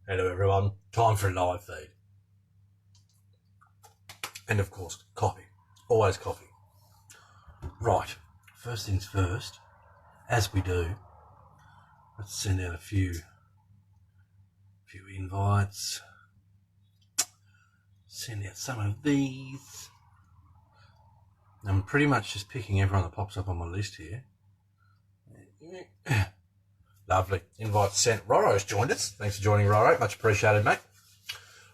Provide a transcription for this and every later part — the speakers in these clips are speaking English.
Hello everyone, time for a live feed. And of course, coffee. Always coffee. Right, first things first, as we do, let's send out a few invites. Send out some of these. I'm pretty much just picking everyone that pops up on my list here. Lovely. Invite sent. Roro's joined us. Thanks for joining, Roro. Much appreciated, mate.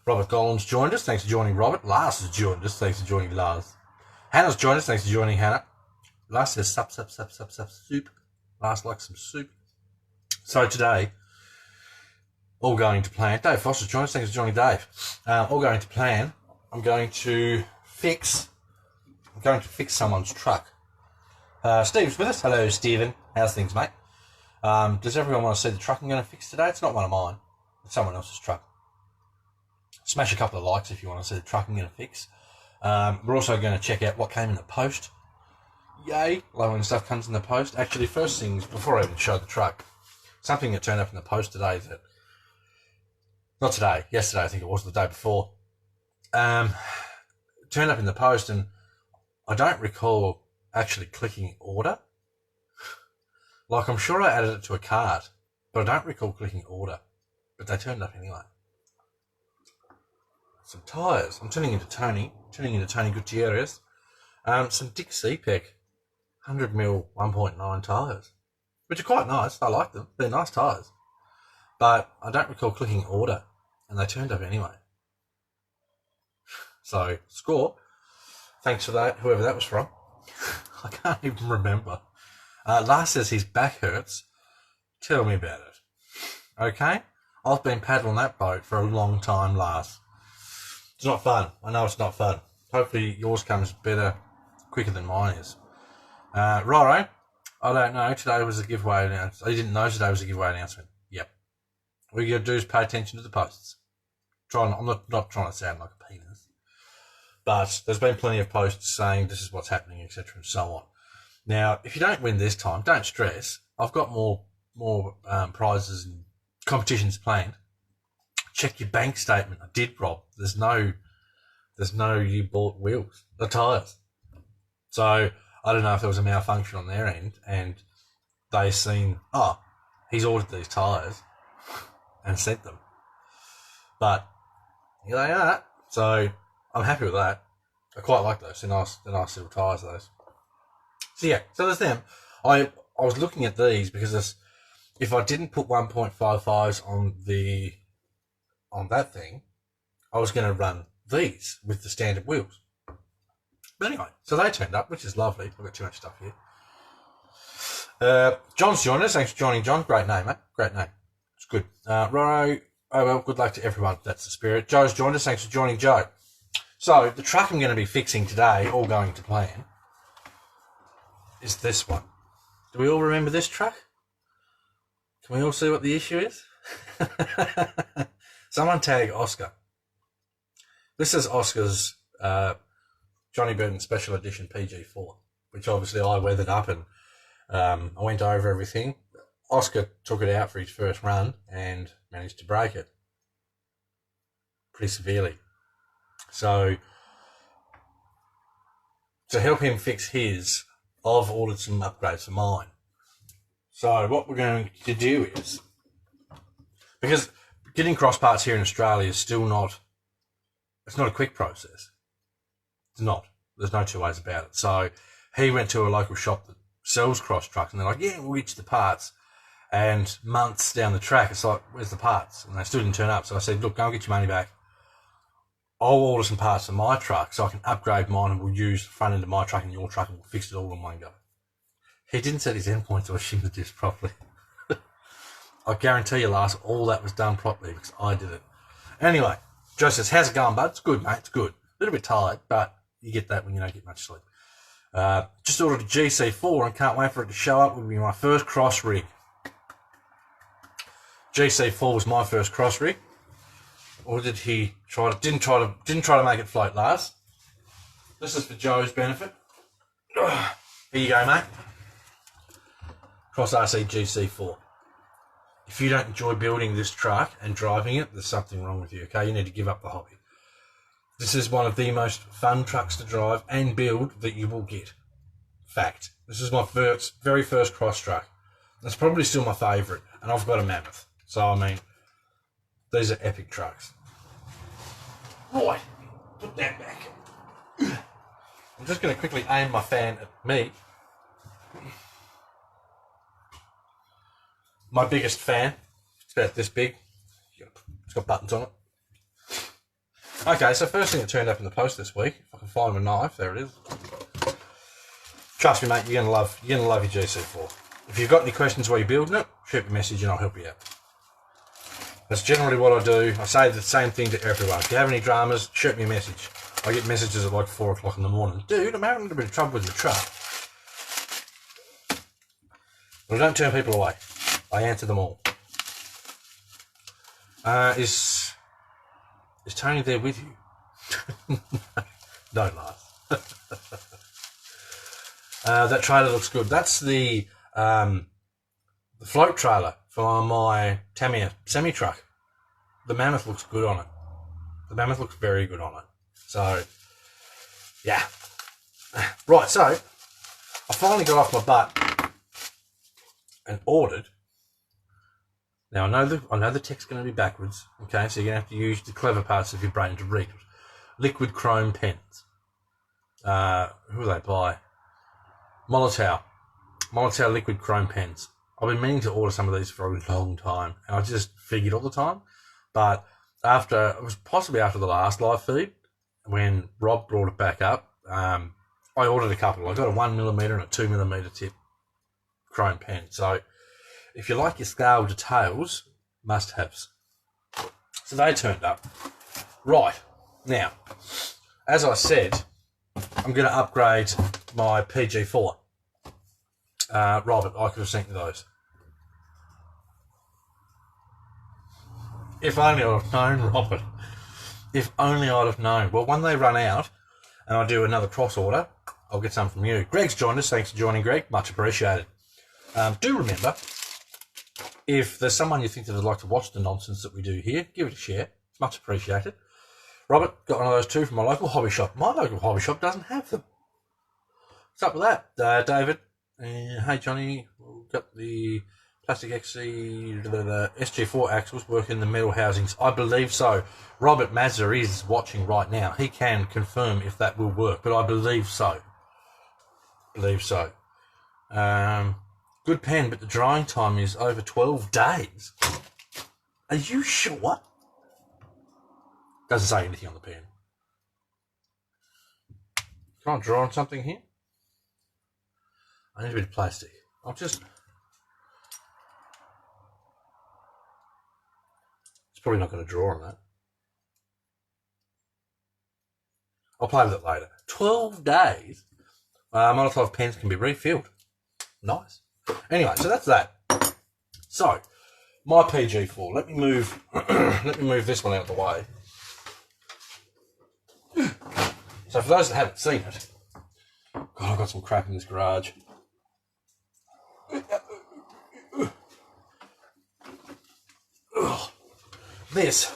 Robert Gollum's joined us. Thanks for joining, Robert. Lars has joined us. Thanks for joining, Lars. Hannah's joined us. Thanks for joining, Hannah. Lars says sup, soup. Lars likes some soup. So today, all going to plan. Dave Foster's joined us. Thanks for joining, Dave. All going to plan. I'm going to fix someone's truck. Steve's with us. Hello, Stephen. How's things, mate? Does everyone want to see the truck I'm going to fix today? It's not one of mine. It's someone else's truck. Smash a couple of likes if you want to see the truck I'm going to fix. We're also going to check out what came in the post. Yay! Love when stuff comes in the post. Actually, first things, before I even show the truck, something that turned up in the post today that... Not today, yesterday I think it was, the day before. Turned up in the post and I don't recall actually clicking order. Like, I'm sure I added it to a cart, but I don't recall clicking order. But they turned up anyway. Some tyres. I'm turning into Tony Gutierrez. Some Dick CPEC 100mm 1.9 tyres, which are quite nice. I like them. They're nice tyres. But I don't recall clicking order, and they turned up anyway. So, score. Thanks for that, whoever that was from. I can't even remember. Lars says his back hurts. Tell me about it. Okay? I've been paddling that boat for a long time, Lars. It's not fun. I know it's not fun. Hopefully yours comes better, quicker than mine is. Roro, I don't know. Today was a giveaway announcement. I didn't know today was a giveaway announcement. Yep. What you got to do is pay attention to the posts. I'm not trying to sound like a penis. But there's been plenty of posts saying this is what's happening, etc. and so on. Now, if you don't win this time, don't stress. I've got more prizes and competitions planned. Check your bank statement. I did, Rob. There's no you bought wheels, the tyres. So I don't know if there was a malfunction on their end and they seen, he's ordered these tyres and sent them. But here they are. So I'm happy with that. I quite like those. They're nice little tyres, those. So yeah, so there's them. I was looking at these because if I didn't put 1.55s on that thing, I was going to run these with the standard wheels. But anyway, so they turned up, which is lovely. I've got too much stuff here. John's joined us. Thanks for joining, John. Great name, mate. Great name. It's good. Roro, good luck to everyone. That's the spirit. Joe's joined us. Thanks for joining, Joe. So the truck I'm going to be fixing today, all going to plan, is this one. Do we all remember this truck? Can we all see what the issue is? Someone tag Oscar. This is Oscar's Johnny Burton Special Edition PG4, which obviously I weathered up and I went over everything. Oscar took it out for his first run and managed to break it pretty severely. So to help him fix his, I've ordered some upgrades for mine. So what we're going to do is, because getting cross parts here in Australia is still not, it's not a quick process. It's not. There's no two ways about it. So he went to a local shop that sells cross trucks and they're like, yeah, we'll get you the parts. And months down the track, it's like, where's the parts? And they still didn't turn up. So I said, look, go and get your money back. I'll order some parts for my truck so I can upgrade mine and we'll use the front end of my truck and your truck and we'll fix it all in one go. He didn't set his endpoint or shim the disc properly. I guarantee you, Lars, all that was done properly because I did it. Anyway, Joe says, how's it going, bud? It's good, mate. It's good. A little bit tired, but you get that when you don't get much sleep. Just ordered a GC4 and can't wait for it to show up. It will be my first cross rig. GC4 was my first cross rig. Or did he didn't try to make it float, Lars? This is for Joe's benefit. Here you go, mate. Cross RC GC4. If you don't enjoy building this truck and driving it, there's something wrong with you, okay? You need to give up the hobby. This is one of the most fun trucks to drive and build that you will get. Fact. This is my very first cross truck. It's probably still my favourite, and I've got a Mammoth. So, I mean, these are epic trucks. Right, put that back. I'm just going to quickly aim my fan at me. My biggest fan. It's about this big. It's got buttons on it. Okay, so first thing that turned up in the post this week, if I can find my knife, there it is. Trust me, mate, you're gonna love your GC4. If you've got any questions while you're building it, shoot me a message and I'll help you out. That's generally what I do. I say the same thing to everyone. If you have any dramas, shoot me a message. I get messages at like 4 o'clock in the morning. Dude, I'm having a bit of trouble with the truck. But I don't turn people away. I answer them all. Is Tony there with you? Don't laugh. That trailer looks good. That's the float trailer for my Tamiya semi-truck. The Mammoth looks good on it. The Mammoth looks very good on it. So, yeah. Right, so, I finally got off my butt and ordered. Now, I know the text's going to be backwards, okay, so you're going to have to use the clever parts of your brain to read it. Liquid chrome pens. Who are they by? Molotow liquid chrome pens. I've been meaning to order some of these for a long time, and I just figured all the time. But it was possibly after the last live feed, when Rob brought it back up, I ordered a couple. I got a 1mm and a 2mm tip chrome pen. So if you like your scale details, must-haves. So they turned up. Right, now, as I said, I'm going to upgrade my PG4. Robert, I could have sent you those. If only I'd have known, Robert. If only I'd have known. Well, when they run out and I do another cross order, I'll get some from you. Greg's joined us. Thanks for joining, Greg. Much appreciated. Do remember, if there's someone you think that would like to watch the nonsense that we do here, give it a share. It's much appreciated. Robert, got one of those too from my local hobby shop. My local hobby shop doesn't have them. What's up with that? David, hey Johnny, we've got the Plastic XC, the SG4 axles work in the metal housings. I believe so. Robert Mazza is watching right now. He can confirm if that will work, but I believe so. Good pen, but the drying time is over 12 days. Are you sure? Doesn't say anything on the pen. Can I draw on something here? I need a bit of plastic. It's probably not going to draw on that. I'll play with it later. 12 days? Molotov pens can be refilled. Nice. Anyway, so that's that. So, my PG4. Let me move this one out of the way. So for those that haven't seen it, God, I've got some crap in this garage. This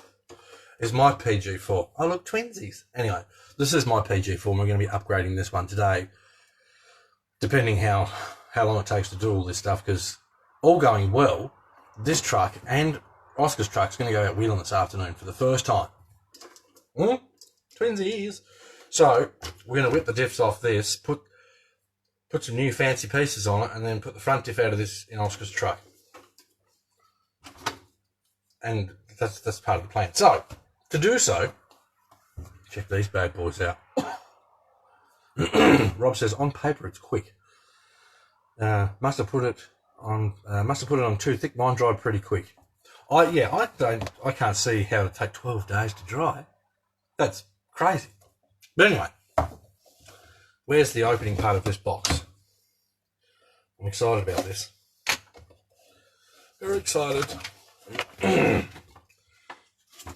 is my PG4. Oh, look, twinsies. Anyway, this is my PG4, and we're going to be upgrading this one today, depending how long it takes to do all this stuff, because all going well, this truck and Oscar's truck is going to go out wheeling this afternoon for the first time. Twinsies. So, we're going to whip the diffs off this, put some new fancy pieces on it, and then put the front diff out of this in Oscar's truck. And that's part of the plan. So, to do so, check these bad boys out. Rob says, on paper it's quick. Must have put it on too thick. Mine dried pretty quick. I can't see how it take 12 days to dry. That's crazy. But anyway, where's the opening part of this box? I'm excited about this. Very excited.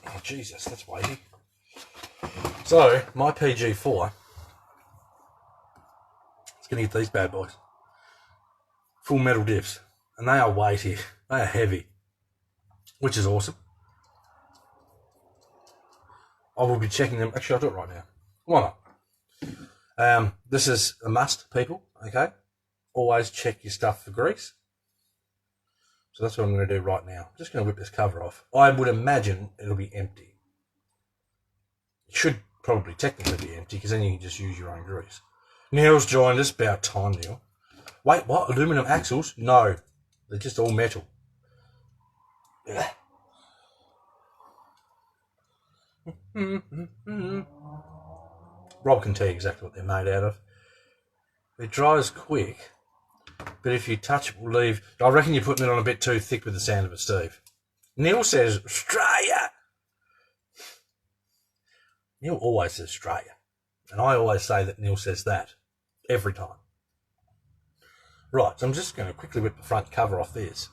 Oh, Jesus, that's weighty. So, my PG4, it's going to get these bad boys. Full metal diffs. And they are weighty. They are heavy. which is awesome. I will be checking them. Actually, I'll do it right now. Why not? This is a must, people, okay? Always check your stuff for grease. So that's what I'm going to do right now. I'm just going to whip this cover off. I would imagine it'll be empty. It should probably technically be empty because then you can just use your own grease. Neil's joined us. About time, Neil. Wait, what? Aluminum axles? No. They're just all metal. Yeah. Rob can tell you exactly what they're made out of. It dries quick, but if you touch it, will leave. I reckon you're putting it on a bit too thick with the sound of it, Steve. Neil says Australia. Neil always says Australia, and I always say that Neil says that every time. Right, so I'm just going to quickly whip the front cover off this.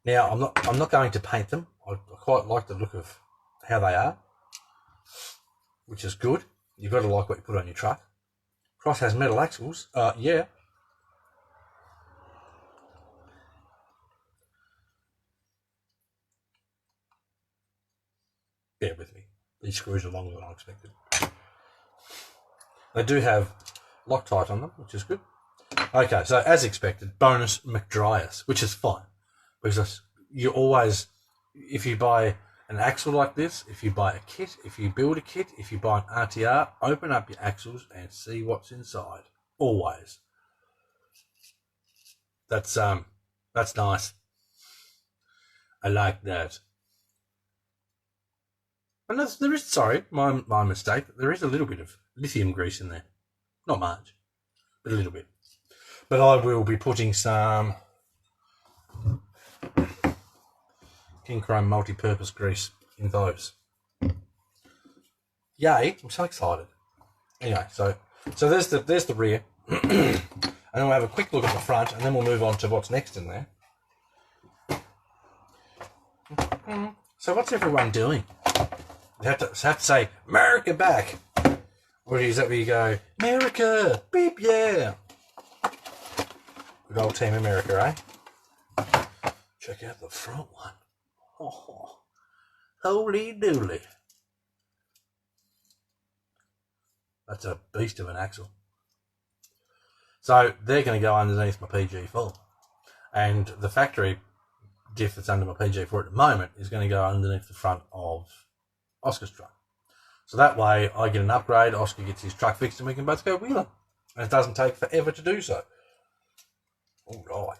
Now I'm not going to paint them. I quite like the look of how they are, which is good. You've got to like what you put on your truck. Cross has metal axles. Yeah. Bear with me. These screws are longer than I expected. They do have Loctite on them, which is good. Okay, so as expected, bonus McDryers, which is fine. Because you always, if you buy an axle like this, if you buy a kit, if you build a kit, if you buy an RTR, open up your axles and see what's inside. Always. That's nice. I like that. And there is, sorry, my mistake. There is a little bit of lithium grease in there. Not much, but a little bit. But I will be putting some King Chrome multi-purpose grease in those. Yay, I'm so excited. Anyway, so there's the rear. And then we'll have a quick look at the front, and then we'll move on to what's next in there. So what's everyone doing? You have to say, America back. Or is that where you go, America, beep, yeah. Good old Team America, eh? Check out the front one. Oh, holy dooly. That's a beast of an axle. So they're going to go underneath my PG4. And the factory diff that's under my PG4 at the moment is going to go underneath the front of Oscar's truck. So that way I get an upgrade, Oscar gets his truck fixed, and we can both go wheeling. And it doesn't take forever to do so. All right.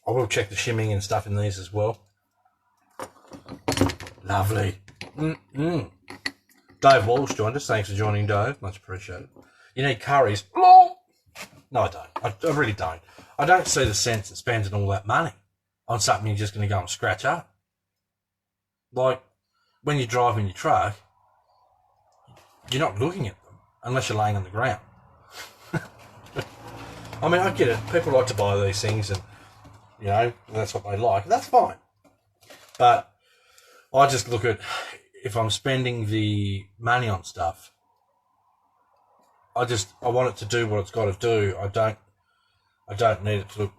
I will check the shimming and stuff in these as well. Lovely. Dave Walsh joined us. Thanks for joining, Dave. Much appreciated. You need curries. No, I don't. I really don't. I don't see the sense in spending all that money on something you're just going to go and scratch up. Like, when you're driving your truck, you're not looking at them unless you're laying on the ground. I mean, I get it. People like to buy these things and, you know, that's what they like. That's fine. But I just look at, if I'm spending the money on stuff, I want it to do what it's got to do. I don't need it to look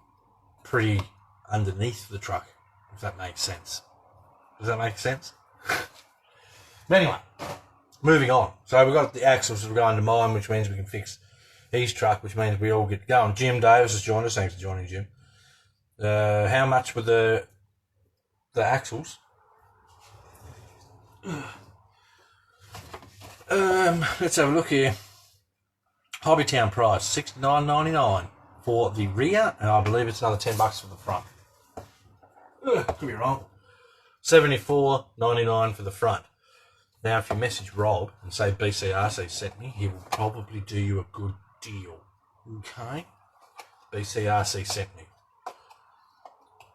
pretty underneath the truck, if that makes sense. Does that make sense? Anyway, moving on. So we've got the axles that are going to mine, which means we can fix his truck, which means we all get going. Jim Davis has joined us. Thanks for joining, Jim. How much were the axles? Let's have a look here. Hobbytown price $69.99 for the rear, and I believe it's another $10 for the front. Could be wrong. $74.99 for the front. Now, if you message Rob and say BCRC sent me, he will probably do you a good deal. Okay? BCRC sent me.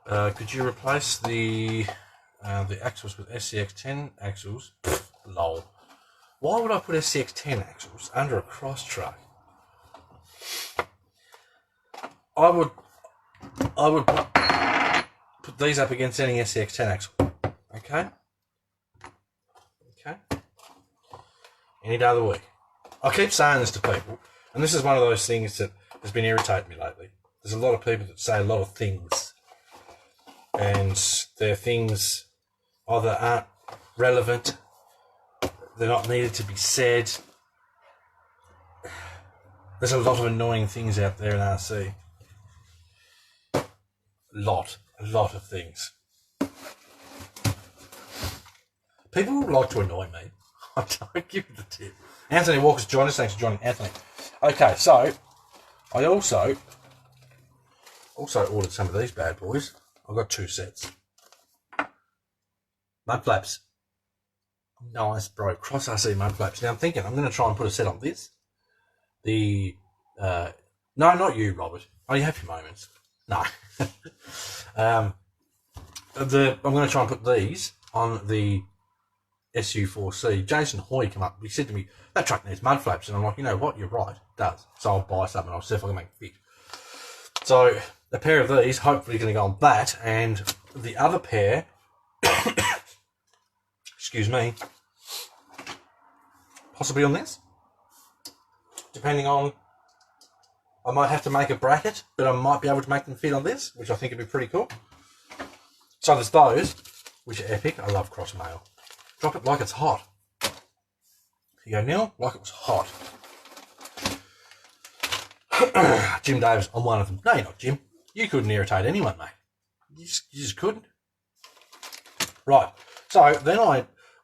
Could you replace the axles with SCX10 axles? Pfft, lol. Why would I put SCX10 axles under a cross truck? I would put these up against any SCX10 axle. Okay? Okay? Any day of the week. I keep saying this to people, And this is one of those things that has been irritating me lately. There's a lot of people that say a lot of things, and their things either aren't relevant, they're not needed to be said. There's a lot of annoying things out there in RC. A lot of things. People like to annoy me. I don't give you the tip. Anthony Walker's joined us. Thanks for joining, Anthony. Okay, so I also ordered some of these bad boys. I've got 2 sets. Mud flaps. Nice, bro. Cross RC mud flaps. Now I'm thinking I'm going to try and put a set on this. No, not you, Robert. Oh, you have your moments. No. I'm going to try and put these on the SU4C. Jason Hoy come up. He said to me, that truck needs mud flaps. And I'm like, you know what? You're right. It does. So I'll buy some and I'll see if I can make it fit. So a pair of these, hopefully going to go on that. And the other pair, excuse me, possibly on this. Depending on, I might have to make a bracket, but I might be able to make them fit on this, which I think would be pretty cool. So there's those, which are epic. I love cross mail. Drop it like it's hot. You go, Neil, like it was hot. Jim Davis, I'm one of them. No, you're not, Jim. You couldn't irritate anyone, mate. You just couldn't. Right. So then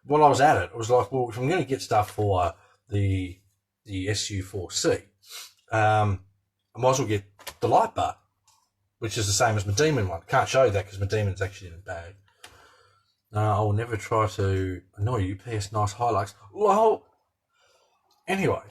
while I was at it, I was like, well, if I'm going to get stuff for the SU4C, I might as well get the light bar, which is the same as my Demon one. Can't show you that because my Demon's actually in a bag. I will never try to annoy you. PS nice Hilux. Well, anyway,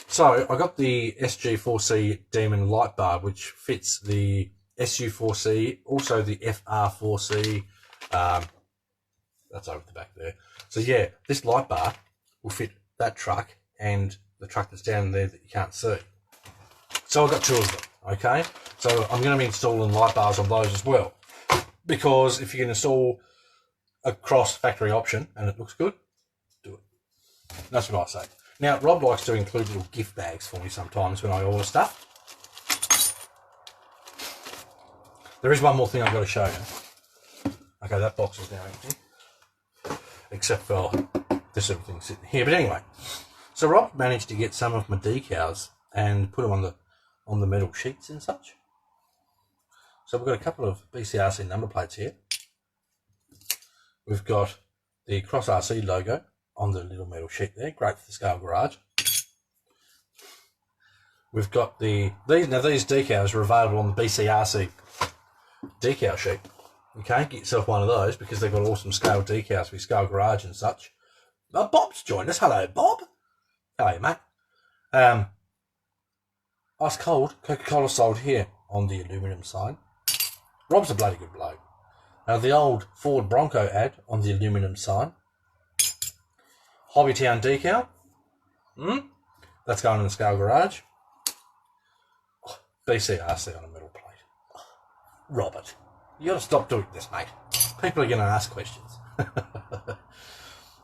so I got the SG4C Demon light bar, which fits the SU4C, also the FR4C. That's over the back there. So yeah, this light bar will fit that truck and the truck that's down there that you can't see. So I've got 2 of them, okay? So I'm going to be installing light bars on those as well. Because if you can install a cross factory option and it looks good, do it. That's what I say. Now, Rob likes to include little gift bags for me sometimes when I order stuff. There is one more thing I've got to show you. Okay, that box is now empty. Except for this little thing sitting here. But anyway, so Rob managed to get some of my decals and put them on the metal sheets and such. So we've got a couple of BCRC number plates here. We've got the Cross RC logo on the little metal sheet there. Great for the scale garage. We've got these decals are available on the BCRC decal sheet. Okay, get yourself one of those because they've got awesome scale decals for your scale garage and such. Bob's joined us. Hello, Bob. Hello, mate. Ice cold Coca-Cola sold here on the aluminium side. Rob's a bloody good bloke. The old Ford Bronco ad on the aluminium side. Hobbytown decal. That's going in the scale garage. BCRC on a metal plate. Robert, you got to stop doing this, mate. People are going to ask questions.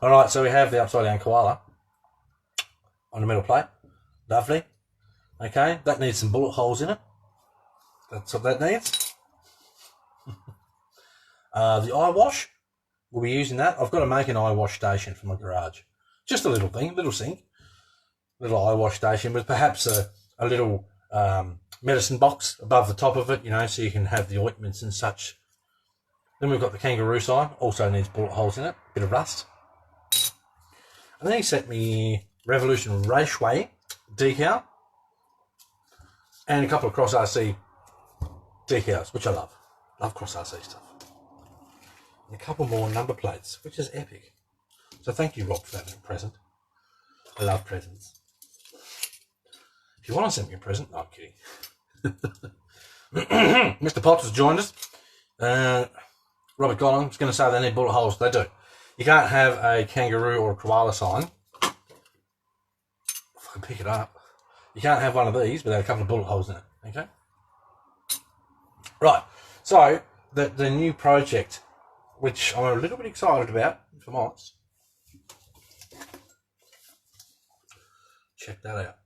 All right, so we have the upside down koala on a metal plate. Lovely. Okay, that needs some bullet holes in it. That's what that needs. The eye wash, we'll be using that. I've got to make an eye wash station for my garage. Just a little thing, little sink, little eye wash station with perhaps a little medicine box above the top of it, you know, so you can have the ointments and such. Then we've got the kangaroo sign, also needs bullet holes in it, bit of rust. And then he sent me Revolution Raceway decal and a couple of Cross RC decals, which I love. Love Cross RC stuff. And a couple more number plates, which is epic. So thank you, Rob, for that little present. I love presents. If you want to send me a present, no, I'm kidding. Mr. Potter's joined us. Robert Gollum was going to say they need bullet holes. They do. You can't have a kangaroo or a koala sign. If I can pick it up. You can't have one of these without a couple of bullet holes in it. Okay? Right. So, the new project, which I'm a little bit excited about, if I'm honest. Check that out.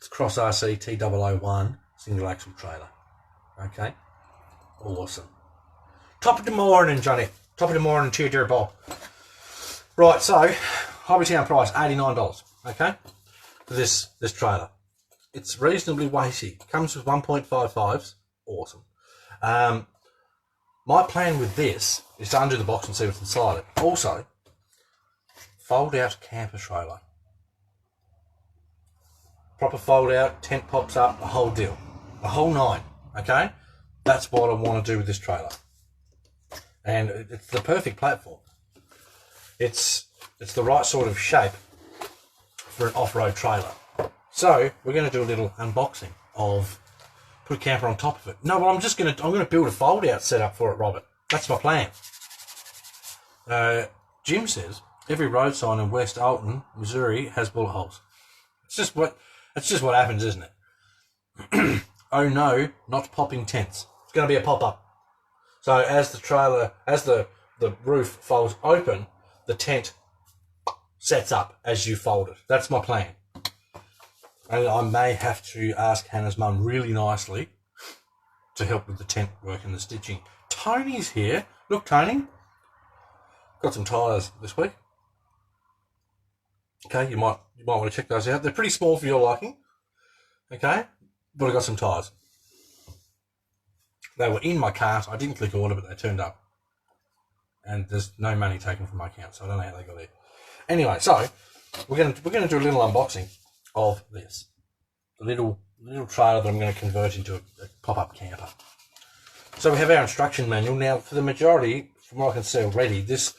It's Cross RC T001 single axle trailer. Okay, awesome. Top of the morning, Johnny. Top of the morning to you, dear Bob. Right, so Hobbytown price $89. Okay, for this trailer. It's reasonably weighty. Comes with 1.55s. Awesome. My plan with this is to undo the box and see what's inside it. Also, fold out camper trailer. Proper fold out, tent pops up, the whole deal. The whole nine, okay? That's what I want to do with this trailer. And it's the perfect platform. It's the right sort of shape for an off-road trailer. So we're going to do a little unboxing of, put a camper on top of it. No, well, I'm going to build a fold-out setup for it, Robert. That's my plan. Jim says every road sign in West Alton, Missouri, has bullet holes. It's just what happens, isn't it? Oh no, not popping tents. It's going to be a pop-up. So as the roof folds open, the tent sets up as you fold it. That's my plan. And I may have to ask Hannah's mum really nicely to help with the tent work and the stitching. Tony's here. Look, Tony. Got some tyres this week. Okay, you might want to check those out. They're pretty small for your liking. Okay, but I got some tyres. They were in my cart. I didn't click order, but they turned up. And there's no money taken from my account, so I don't know how they got there. Anyway, so we're gonna do a little unboxing of this. The little trailer that I'm going to convert into a pop-up camper. So we have our instruction manual. Now, for the majority, from what I can see already, the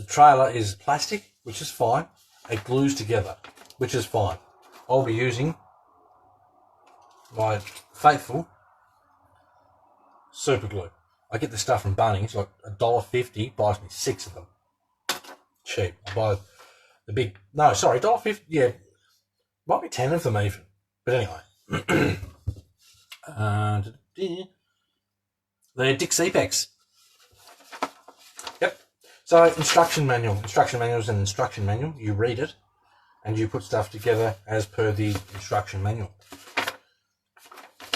trailer is plastic, which is fine. It glues together, which is fine. I'll be using my faithful super glue. I get this stuff from Bunnings, like $1.50, buys me 6 of them. Cheap. I buy the big, no, sorry, $1.50, yeah, might be 10 of them even. But anyway. They're Dick Cepex. Yep. So instruction manual. Instruction manual is an instruction manual. You read it and you put stuff together as per the instruction manual.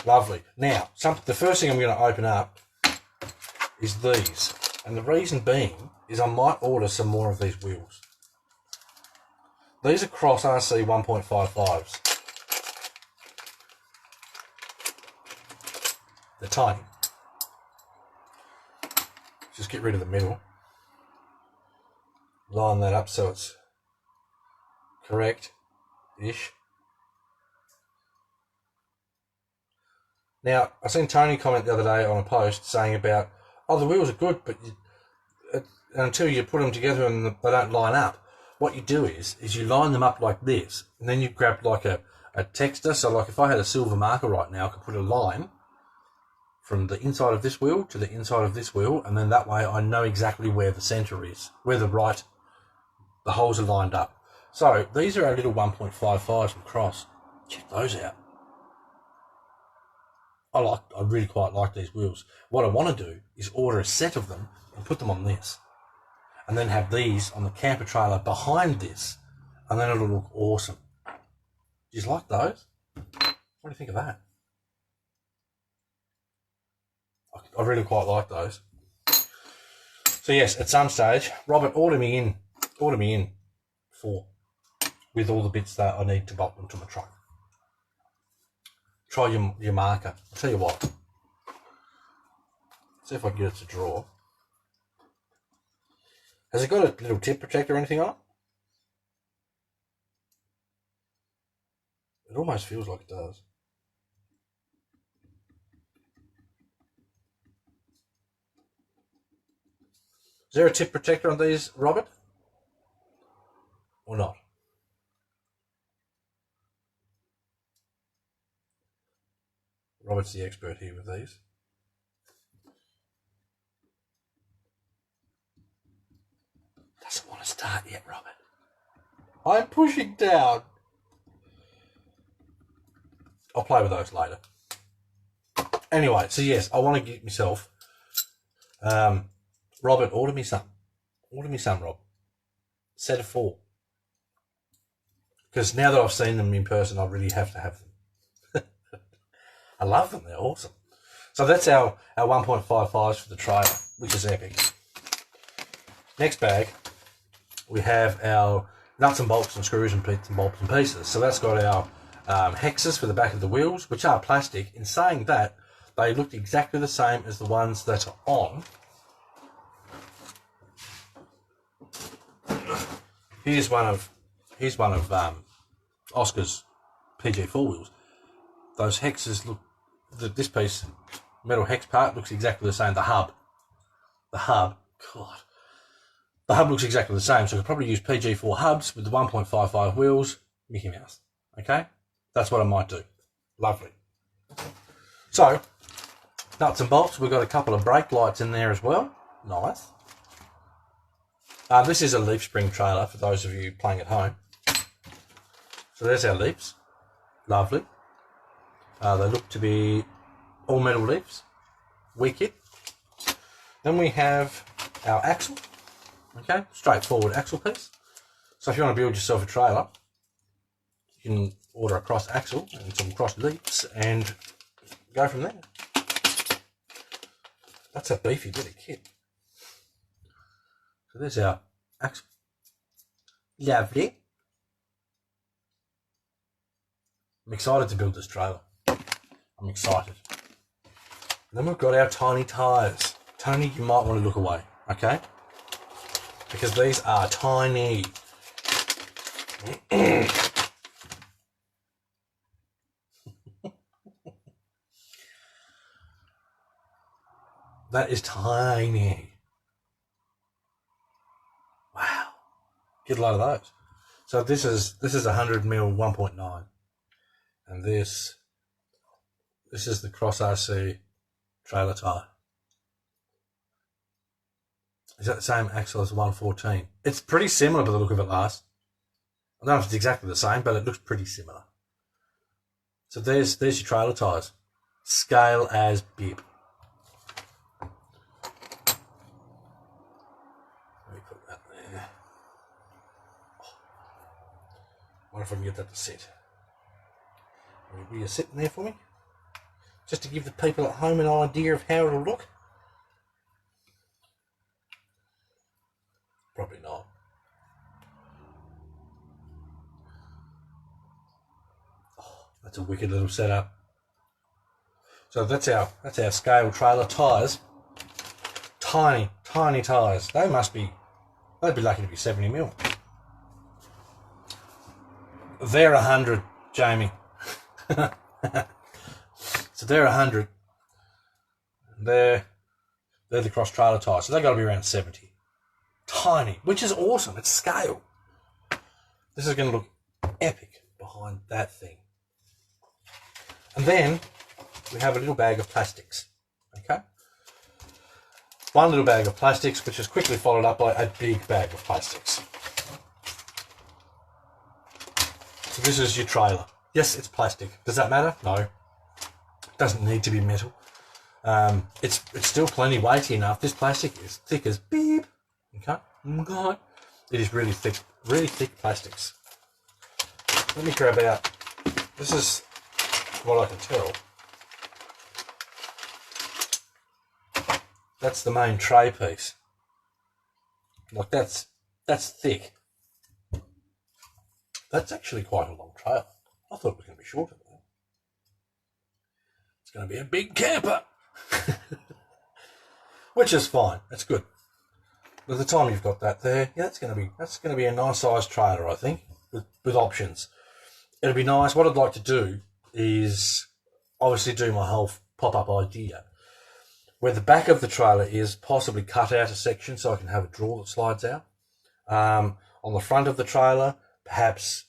Lovely. Now, the first thing I'm going to open up is these. And the reason being is I might order some more of these wheels. These are Cross RC 1.55s. They're tiny. Just get rid of the middle. Line that up so it's correct-ish. Now, I seen Tony comment the other day on a post saying about, oh, the wheels are good, but until you put them together and they don't line up. What you do is you line them up like this, and then you grab like a texter. So like if I had a silver marker right now, I could put a line from the inside of this wheel to the inside of this wheel, and then that way I know exactly where the center is, where the holes are lined up. So these are our little 1.55s from Cross. Check those out. I really quite like these wheels. What I want to do is order a set of them and put them on this, and then have these on the camper trailer behind this, and then it'll look awesome. Do you like those? What do you think of that? I really quite like those. So yes, at some stage, Robert, order me in with all the bits that I need to bolt them to my truck. Try your marker. I'll tell you what. See if I can get it to draw. Has it got a little tip protector or anything on it? It almost feels like it does. Is there a tip protector on these, Robert? Or not? Robert's the expert here with these. Doesn't want to start yet, Robert. I'm pushing down. I'll play with those later. Anyway, so yes, I want to get myself... Robert, order me some. Order me some, Rob. Set of 4. Because now that I've seen them in person, I really have to have them. I love them. They're awesome. So that's our 1.55s for the trailer, which is epic. Next bag, we have our nuts and bolts and screws and bits and bolts and pieces. So that's got our hexes for the back of the wheels, which are plastic. In saying that, they looked exactly the same as the ones that are on. Here's one of Oscar's PG4 wheels. Those hexes look. This piece, metal hex part, looks exactly the same. The hub, God. The hub looks exactly the same, so I could probably use PG4 hubs with the 1.55 wheels, Mickey Mouse. Okay? That's what I might do. Lovely. So, nuts and bolts, we've got a couple of brake lights in there as well. Nice. This is a leaf spring trailer for those of you playing at home. So there's our leaves. Lovely. They look to be all metal leaves. Wicked. Then we have our axle. Okay, straightforward axle piece. So if you want to build yourself a trailer, you can order a cross axle and some cross leaps and go from there. That's a beefy bit of kit. So there's our axle. Lovely. I'm excited to build this trailer. I'm excited. Then we've got our tiny tyres. Tony, you might want to look away, okay? Because these are tiny. That is tiny. Wow. Get a lot of those. So this is 100mm 1.9. And this is the Cross RC trailer tyre. Is that the same axle as the 114? It's pretty similar by the look of it, Lars. I don't know if it's exactly the same, but it looks pretty similar. So there's your trailer tyres. Scale as bib. Let me put that there. I wonder if I can get that to sit. Will you sit in there for me? Just to give the people at home an idea of how it'll look. Probably not. Oh, that's a wicked little setup. So that's our scale trailer tyres. Tiny tyres. They'd be lucky to be 70mm. They're 100, Jamie. So they're 100. They're the cross trailer tyres, so they've got to be around 70. Tiny, which is awesome. It's scale. This is going to look epic behind that thing. And then we have a little bag of plastics. Okay? One little bag of plastics, which is quickly followed up by a big bag of plastics. So this is your trailer. Yes, it's plastic. Does that matter? No. It doesn't need to be metal. It's still plenty weighty enough. This plastic is thick as beep. Okay? It is really thick plastics. Let me grab out. This is what I can tell. That's the main tray piece. Like that's thick. That's actually quite a long trail. I thought it was going to be shorter though. It's going to be a big camper. Which is fine. That's good. By the time you've got that there, yeah, that's going to be a nice sized trailer, I think, with options. It'll be nice. What I'd like to do is obviously do my whole pop-up idea, where the back of the trailer is possibly cut out a section so I can have a drawer that slides out. On the front of the trailer, perhaps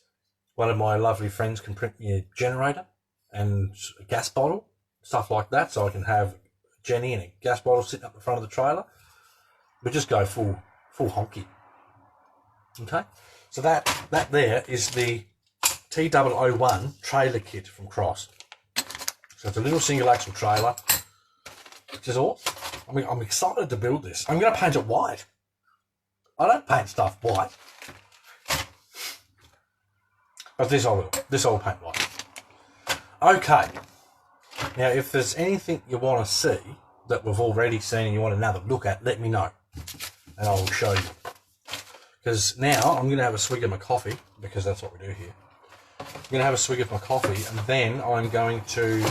one of my lovely friends can print me a generator and a gas bottle, stuff like that, so I can have Jenny and a gas bottle sitting up the front of the trailer. We just go full honky. Okay, so that there is the T001 trailer kit from Cross. So it's a little single axle trailer, which is awesome. I mean, I'm excited to build this. I'm going to paint it white. I don't paint stuff white, but this I will. This I will paint white. Okay, Now, if there's anything you want to see that we've already seen and you want another look at, let me know, and I'll show you. Because now I'm going to have a swig of my coffee, because that's what we do here. I'm going to have a swig of my coffee, and then I'm going to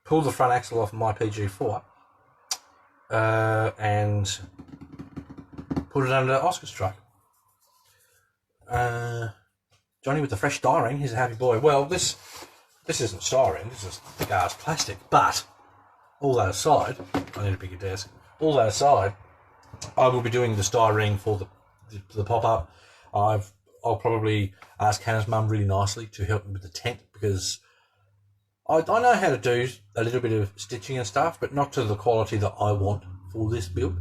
pull the front axle off my PG4 and put it under Oscar's truck. Johnny with the fresh styrene, he's a happy boy. Well, this isn't styrene, this is the car's plastic, but all that aside, I need a bigger desk. All that aside, I will be doing the styrene for the pop-up. I'll probably ask Hannah's mum really nicely to help me with the tent, because I know how to do a little bit of stitching and stuff, but not to the quality that I want for this build.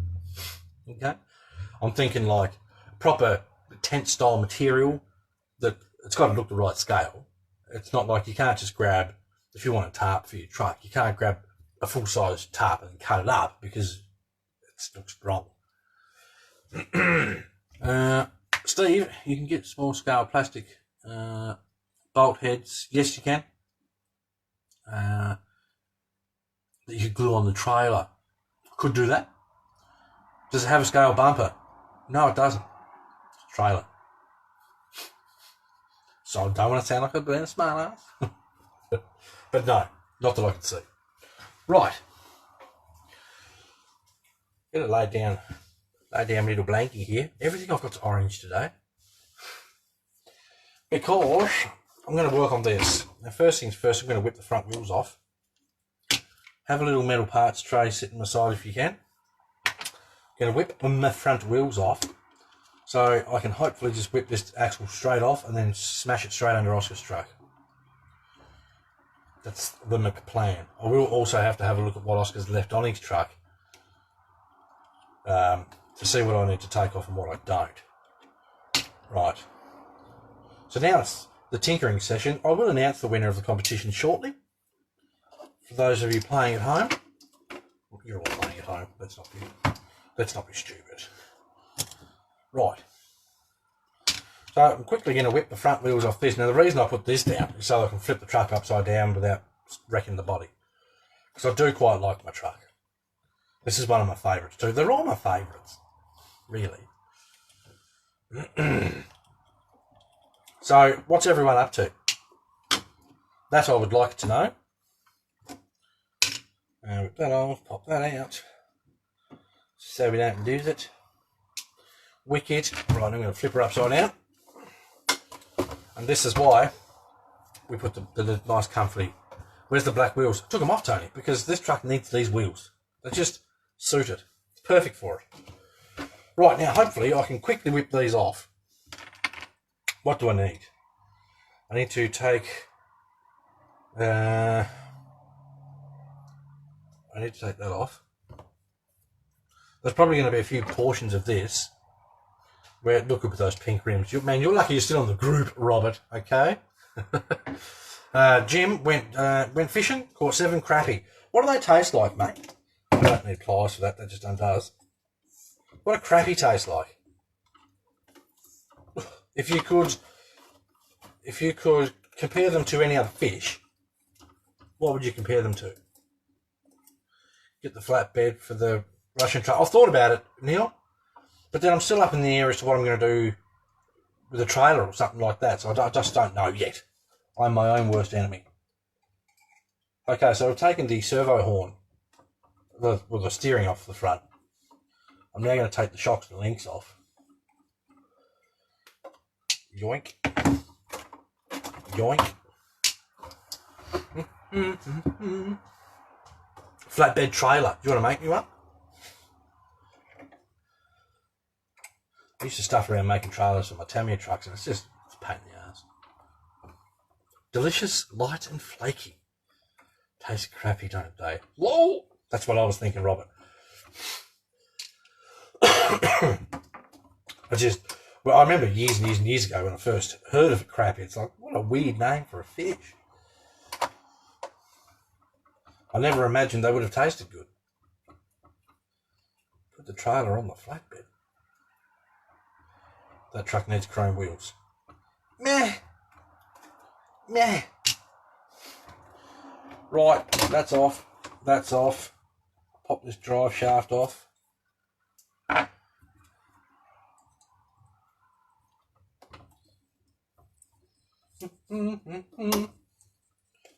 Okay, I'm thinking like proper tent style material that it's got to look the right scale. It's not like you can't just grab, if you want a tarp for your truck, you can't grab a full size tarp and cut it up because it looks wrong. Steve, you can get small scale plastic bolt heads. Yes, you can. That you could glue on the trailer. Could do that. Does it have a scale bumper? No, it doesn't. It's a trailer. So I don't want to sound like I've been a smart ass. But no, not that I can see. Right. Gonna lay down my little blankie here. Everything I've got's orange today. Because I'm going to work on this. Now, first things first, I'm going to whip the front wheels off. Have a little metal parts tray sitting aside if you can. Going to whip my front wheels off, so I can hopefully just whip this axle straight off and then smash it straight under Oscar's truck. That's the plan. I will also have to have a look at what Oscar's left on his truck to see what I need to take off and what I don't. Right. So now it's the tinkering session. I will announce the winner of the competition shortly. For those of you playing at home, you're all playing at home. Let's not be stupid. Right. So I'm quickly going to whip the front wheels off this. Now the reason I put this down is so I can flip the truck upside down without wrecking the body. Because I do quite like my truck. This is one of my favourites too. They're all my favourites, really. So what's everyone up to? That I would like to know. Whip that off, pop that out, so we don't lose it. Wicked. Right, I'm going to flip her upside down. And this is why we put the nice comfy. Where's the black wheels? I took them off, Tony, because this truck needs these wheels. They just suit it. It's perfect for it. Right, now hopefully I can quickly whip these off. What do I need? I need to take that off. There's probably going to be a few portions of this where, look at those pink rims. Man, you're lucky you're still on the group, Robert, okay? Jim went fishing, caught 7 crappie. What do they taste like, mate? I don't need pliers for that, that just undoes. What do crappie taste like? If you could compare them to any other fish, what would you compare them to? Get the flatbed for the Russian truck. I've thought about it, Neil, but then I'm still up in the air as to what I'm going to do with a trailer or something like that, so I just don't know yet. I'm my own worst enemy. Okay, so I've taken the servo horn, the steering off the front. I'm now going to take the shocks and links off. Yoink. Yoink. Flatbed trailer. Do you want to make me one? I used to stuff around making trailers for my Tamiya trucks, and it's a pain in the ass. Delicious, light and flaky. Tastes crappy, don't it, Dave? Lol! That's what I was thinking, Robert. I remember years and years and years ago when I first heard of crappie, it's like, what a weird name for a fish. I never imagined they would have tasted good. Put the trailer on the flatbed. That truck needs chrome wheels. Meh. Meh. Right, that's off. That's off. Pop this drive shaft off.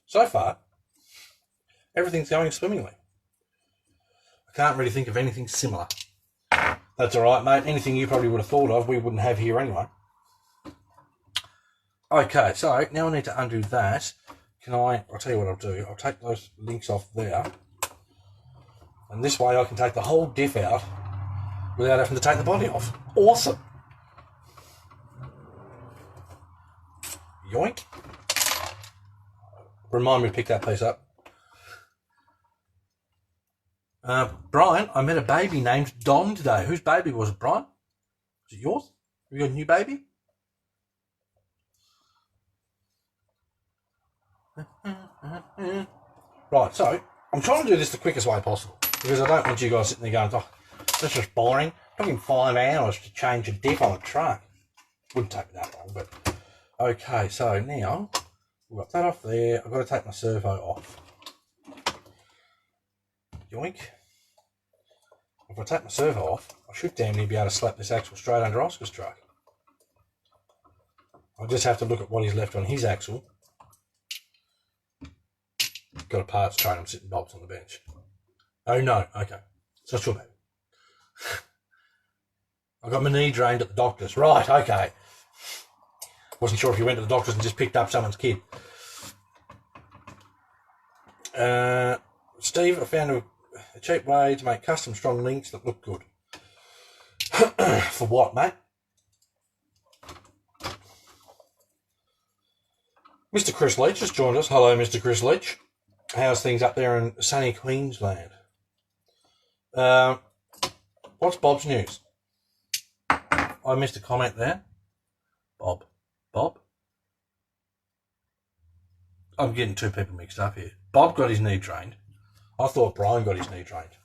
So far, everything's going swimmingly. I can't really think of anything similar. That's all right, mate. Anything you probably would have thought of, we wouldn't have here anyway. Okay, so now I need to undo that. I'll tell you what I'll do. I'll take those links off there. And this way I can take the whole diff out without having to take the body off. Awesome. Yoink. Remind me to pick that piece up. Brian, I met a baby named Don today. Whose baby was it, Brian? Was it yours? Have you got a new baby? Right, so I'm trying to do this the quickest way possible because I don't want you guys sitting there going, oh, this is boring. It took him 5 hours to change a diff on a truck. Wouldn't take me that long, but okay, so now we've got that off there. I've got to take my servo off. Yoink. If I take my servo off, I should damn near be able to slap this axle straight under Oscar's truck. I'll just have to look at what he's left on his axle. Got a parts train, I'm sitting bolts on the bench. Oh no, okay. It's not sure, baby. I got my knee drained at the doctor's. Right, okay. Wasn't sure if you went to the doctor's and just picked up someone's kid. Steve, I found a cheap way to make custom strong links that look good. For what, mate? Mr. Chris Leach has joined us. Hello, Mr. Chris Leach. How's things up there in sunny Queensland? What's Bob's news? I missed a comment there. Bob? I'm getting two people mixed up here. Bob got his knee drained. I thought Brian got his knee drained.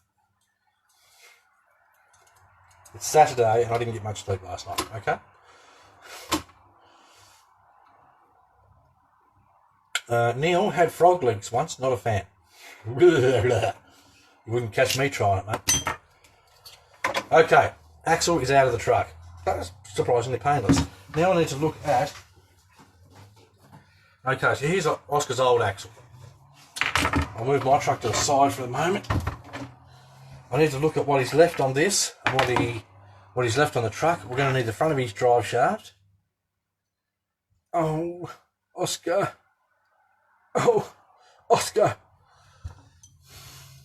It's Saturday and I didn't get much sleep last night, okay? Neil had frog legs once, not a fan. You wouldn't catch me trying it, mate. Okay, axle is out of the truck. That was surprisingly painless. Now I need to look at... Okay, so here's Oscar's old axle. I'll move my truck to the side for the moment. I need to look at what he's left on this and what he's left on the truck. We're going to need the front of his drive shaft. Oh, Oscar. Oh, Oscar.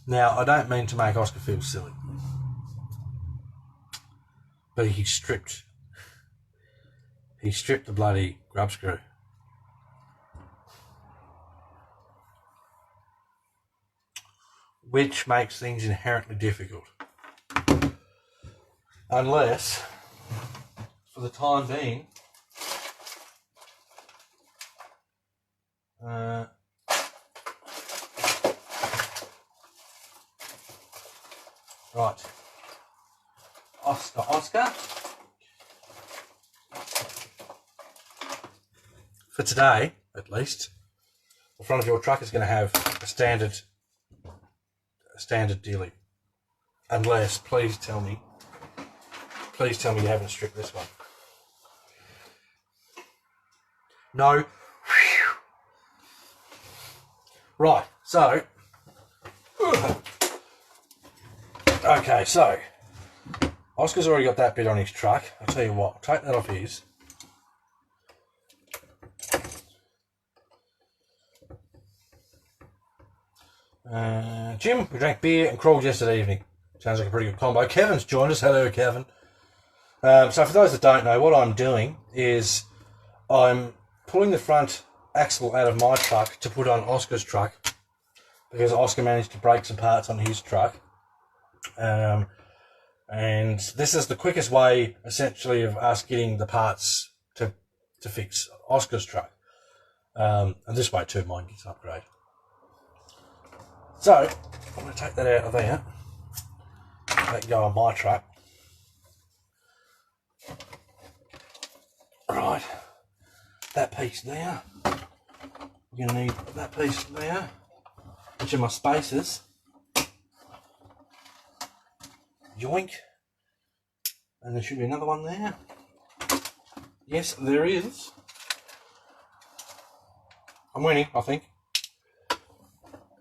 Now, I don't mean to make Oscar feel silly, but he stripped the bloody grub screw. Which makes things inherently difficult. Unless, for the time being, right, Oscar. For today, at least, the front of your truck is going to have a standard dealie. Unless, please tell me you haven't stripped this one. No. Right, so okay, so Oscar's already got that bit on his truck. I'll tell you what, I'll take that off his. Jim, we drank beer and crawled yesterday evening. Sounds like a pretty good combo. Kevin's joined us. Hello, Kevin. So for those that don't know, what I'm doing is I'm pulling the front axle out of my truck to put on Oscar's truck because Oscar managed to break some parts on his truck. And this is the quickest way, essentially, of us getting the parts to fix Oscar's truck. And this way, too, mine gets an upgrade. So, I'm going to take that out of there, let go on my truck. Right, that piece there. We're going to need that piece there. each of my spaces. Yoink. And there should be another one there. Yes, there is. I'm winning, I think.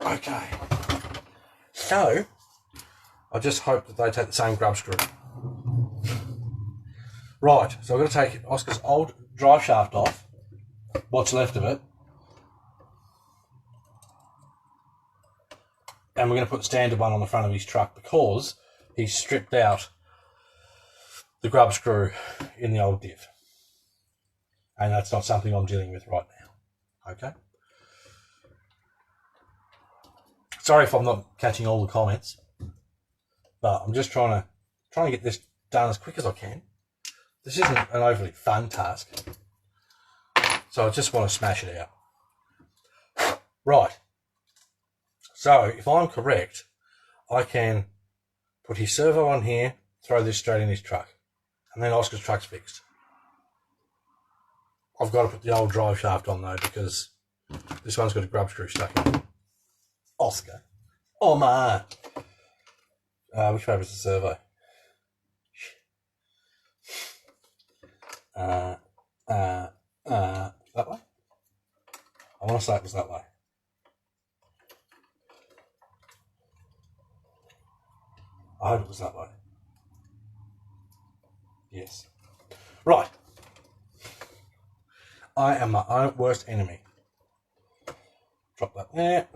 Okay. So, I just hope that they take the same grub screw. Right, so I've got to take Oscar's old drive shaft off, what's left of it, and we're going to put the standard one on the front of his truck because he's stripped out the grub screw in the old diff. And that's not something I'm dealing with right now. Okay? Sorry if I'm not catching all the comments, but I'm just trying to get this done as quick as I can. This isn't an overly fun task, so I just want to smash it out. Right, so if I'm correct, I can put his servo on here, throw this straight in his truck, and then Oscar's truck's fixed. I've got to put the old drive shaft on though, because this one's got a grub screw stuck in it. Oscar. Oh my. Which way was the servo? That way? I want to say it was that way. I hope it was that way. Yes. Right. I am my own worst enemy. Drop that there.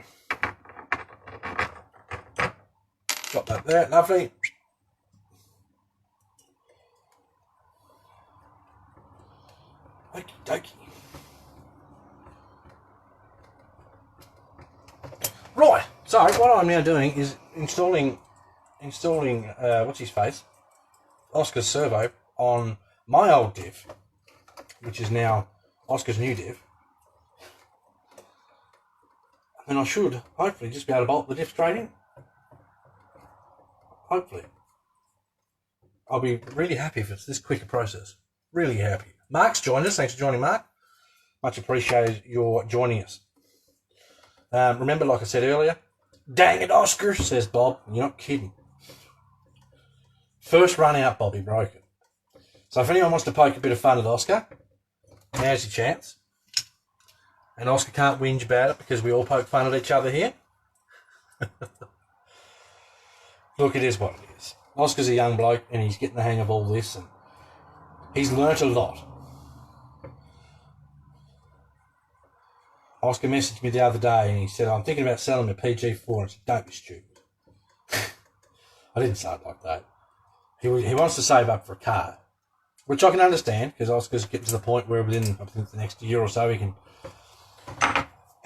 Drop that there. Lovely. Okie dokie. Right, so what I'm now doing is installing what's his face, Oscar's servo on my old diff, which is now Oscar's new diff. And then I should hopefully just be able to bolt the diff straight in. Hopefully. I'll be really happy if it's this quick a process. Really happy. Mark's joined us. Thanks for joining, Mark. Much appreciated your joining us. Remember, like I said earlier, dang it, Oscar, says Bob. You're not kidding. First run out, Bobby broke it. So if anyone wants to poke a bit of fun at Oscar, now's your chance. And Oscar can't whinge about it because we all poke fun at each other here. Look, it is what it is. Oscar's a young bloke and he's getting the hang of all this and he's learnt a lot. Oscar messaged me the other day and he said, I'm thinking about selling my PG4. And I said, don't be stupid. I didn't say it like that. He wants to save up for a car, which I can understand because Oscar's getting to the point where within, I think, the next year or so he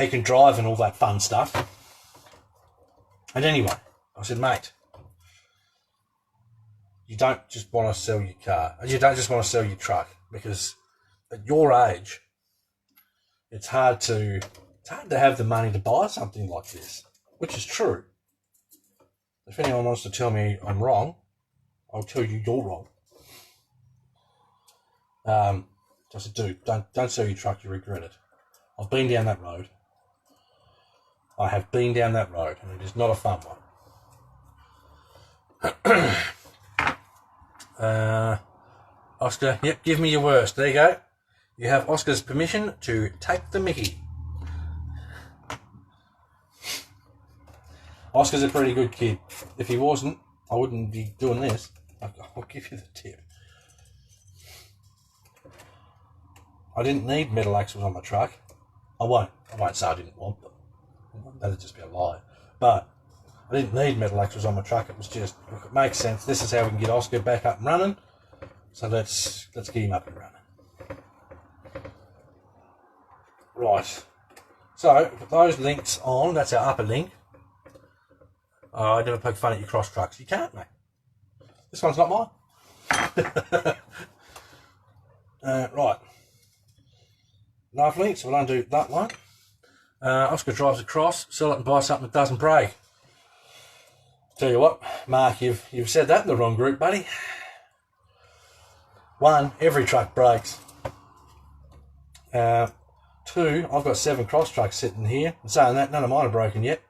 can drive and all that fun stuff. And anyway, I said, mate, you don't just want to sell your car. You don't just want to sell your truck because at your age, it's hard to have the money to buy something like this, which is true. If anyone wants to tell me I'm wrong, I'll tell you you're wrong. I said, dude, don't sell your truck, you regret it. I've been down that road. I have been down that road, and it is not a fun one. Oscar, yep, give me your worst. There you go. You have Oscar's permission to take the mickey. Oscar's a pretty good kid. If he wasn't, I wouldn't be doing this. I'll give you the tip. I didn't need metal axles on my truck. I won't say I didn't want them. That'd just be a lie. But I didn't need metal axles on my truck. It was just, look, it makes sense. This is how we can get Oscar back up and running. So let's get him up and running. Right. So put those links on. That's our upper link. Oh, I never poke fun at your cross trucks. You can't, mate. This one's not mine. Right. Lovely. So we'll undo that one. Oscar drives across, sell it and buy something that doesn't break. Tell you what, Mark, you've said that in the wrong group, buddy. 1, every truck breaks. 2, I've got 7 cross trucks sitting here. And saying that, none of mine are broken yet.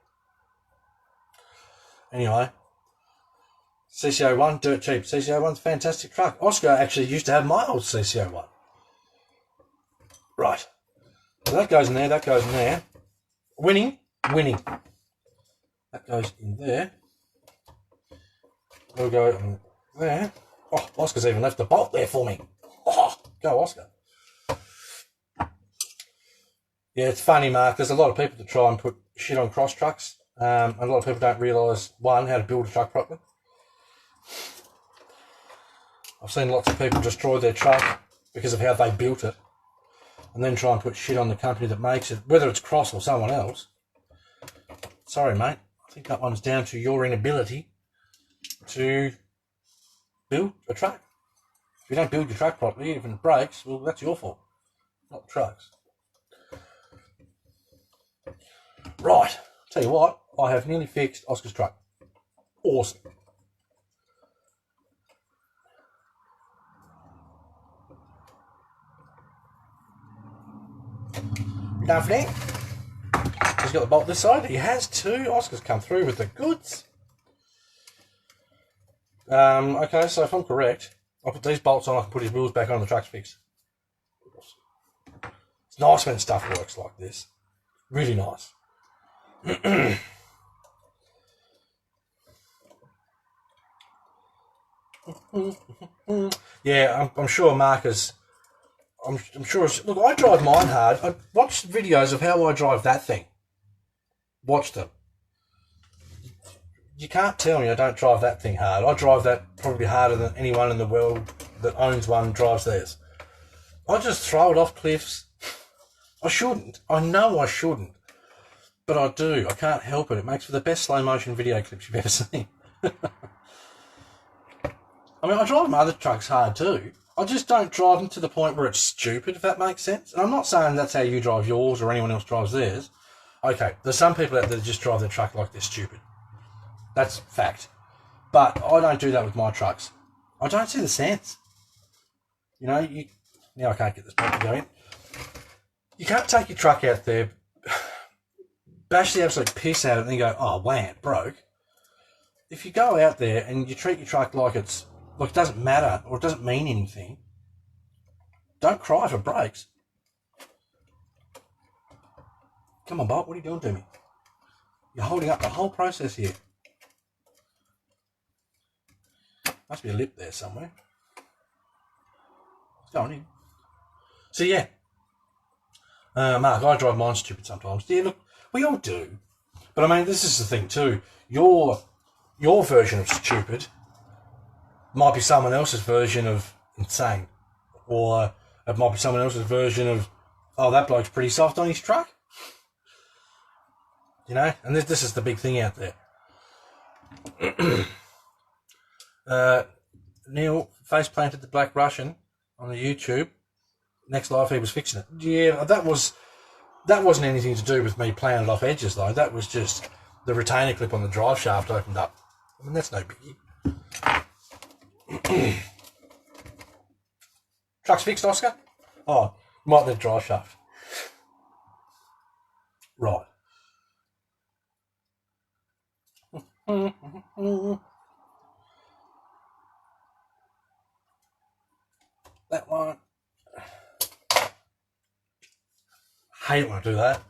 Anyway, CC01, dirt cheap. CC01's a fantastic truck. Oscar actually used to have my old CC01. Right. So that goes in there, that goes in there. Winning. That goes in there. We'll go in there. Oh, Oscar's even left a bolt there for me. Oh, go Oscar. Yeah, it's funny, Mark. There's a lot of people that try and put shit on cross trucks. And a lot of people don't realise, one, how to build a truck properly. I've seen lots of people destroy their truck because of how they built it, and then try and put shit on the company that makes it, whether it's Cross or someone else. Sorry, mate. I think that one's down to your inability to build a truck. If you don't build your truck properly, if it breaks, well, that's your fault, not the truck's. Right. Tell you what, I have nearly fixed Oscar's truck. Awesome. You done for that? He's got the bolt this side. He has too. Oscar's come through with the goods. Okay, so if I'm correct, I'll put these bolts on, I can put his wheels back on, the truck's fixed. It's nice when stuff works like this. Really nice. Yeah, I'm sure Marcus. I'm sure. Look, I drive mine hard. I watched videos of how I drive that thing. Watch them. You can't tell me I don't drive that thing hard. I drive that probably harder than anyone in the world that owns one drives theirs. I just throw it off cliffs. I shouldn't. I know I shouldn't. But I do. I can't help it. It makes for the best slow motion video clips you've ever seen. I mean, I drive my other trucks hard too. I just don't drive them to the point where it's stupid, if that makes sense. And I'm not saying that's how you drive yours or anyone else drives theirs. Okay, there's some people out there that just drive their truck like they're stupid. That's fact. But I don't do that with my trucks. I don't see the sense. You know, now I can't get this point to go in. You can't take your truck out there, bash the absolute piss out of it, and then go, oh, wow, it broke. If you go out there and you treat your truck like it doesn't matter or it doesn't mean anything, don't cry if it breaks. Come on, Bob, what are you doing to me? You're holding up the whole process here. Must be a lip there somewhere. It's going in. So, yeah. Mark, I drive mine stupid sometimes. Yeah, look, we all do. But, I mean, this is the thing, too. Your version of stupid might be someone else's version of insane. Or it might be someone else's version of, oh, that bloke's pretty soft on his truck. You know? And this is the big thing out there. Neil face planted the Black Russian on the YouTube. Next live he was fixing it. Yeah, that wasn't anything to do with me playing it off edges though. That was just the retainer clip on the drive shaft opened up. I mean, that's no biggie. Truck's fixed, Oscar? Oh, might need a drive shaft. Right. That one. Hate when I do that.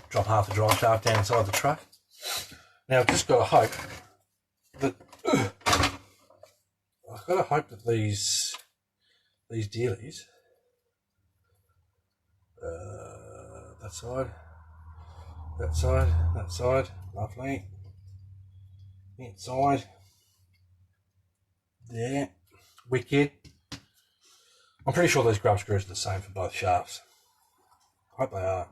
Drop half the drive shaft down inside the truck. Now I've just got to hope that these dealies, that side, lovely. Inside, there, wicked. I'm pretty sure those grub screws are the same for both shafts. I hope they are.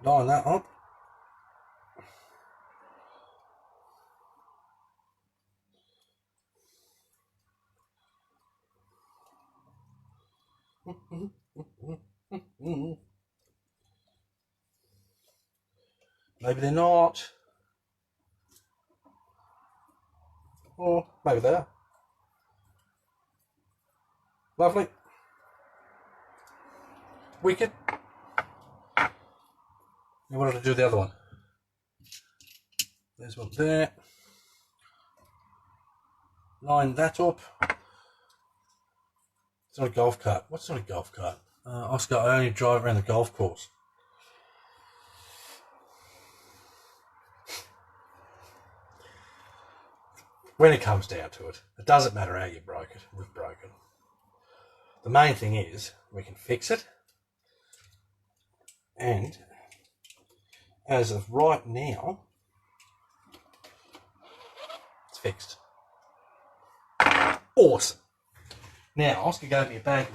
Line that up. Maybe they're not. Or maybe they are. Lovely. Wicked. Now what did I do with the other one? There's one there. Line that up. It's not a golf cart. What's not a golf cart? Oscar, I only drive around the golf course. When it comes down to it, it doesn't matter how you broke it. We've broken. The main thing is we can fix it. And as of right now, it's fixed. Awesome. Now, Oscar gave me a bag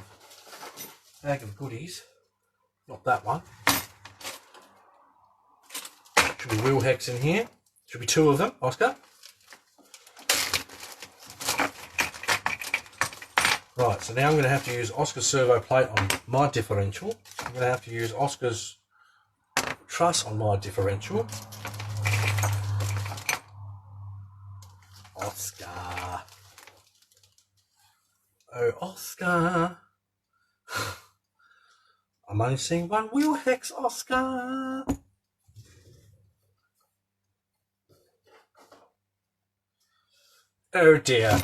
of goodies. Not that one. Should be wheel hex in here. Should be 2 of them, Oscar. Right, so now I'm going to have to use Oscar's servo plate on my differential. I'm going to have to use Oscar's truss on my differential. Oscar. Oh, Oscar. I'm only seeing 1 wheel hex, Oscar. Oh dear.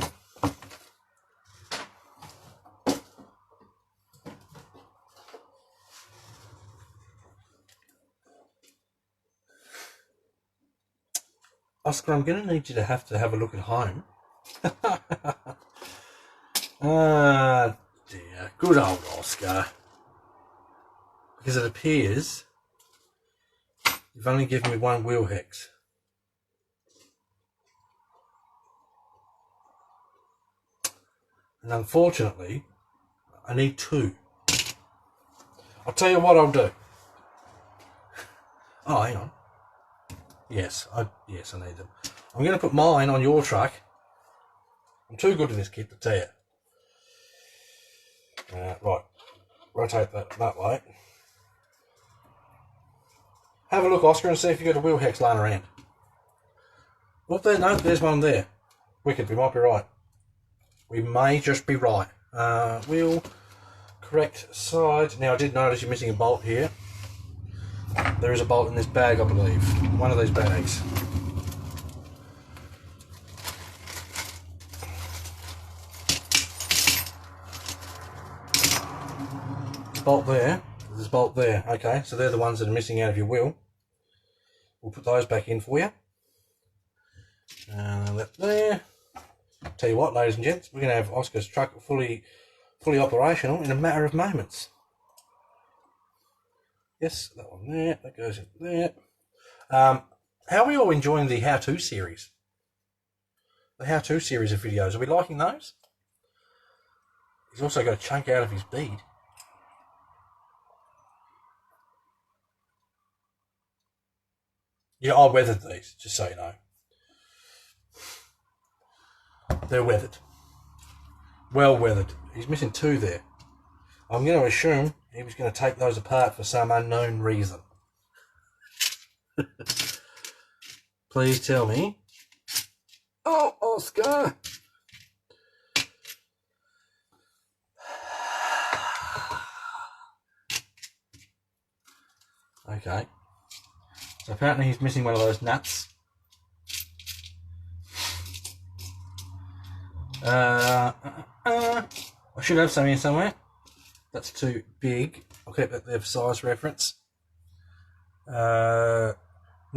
Oscar, I'm going to need you to have a look at home. Ah, dear. Good old Oscar. Because it appears you've only given me 1 wheel hex. And unfortunately, I need 2. I'll tell you what I'll do. Oh, hang on. Yes, I need them. I'm going to put mine on your truck. I'm too good at this kit to tell you. Right, rotate that way. Have a look, Oscar, and see if you've got a wheel hex lying around. Well, there, no, there's one there. Wicked, we might be right. We may just be right. Wheel, correct side. Now, I did notice you're missing a bolt here. There is a bolt in this bag, I believe. One of these bags. There's a bolt there. There's a bolt there. Okay, so they're the ones that are missing out of your wheel. We'll put those back in for you. That there. Tell you what, ladies and gents, we're going to have Oscar's truck fully operational in a matter of moments. Yes, that one there, that goes in there. How are we all enjoying the how-to series? The how-to series of videos, are we liking those? He's also got a chunk out of his bead. Yeah, I weathered these, just so you know. They're weathered. Well weathered. He's missing 2 there. I'm going to assume he was going to take those apart for some unknown reason. Please tell me. Oh, Oscar! Okay. So apparently he's missing one of those nuts. I should have some here somewhere. That's too big. I'll keep that there for size reference. Not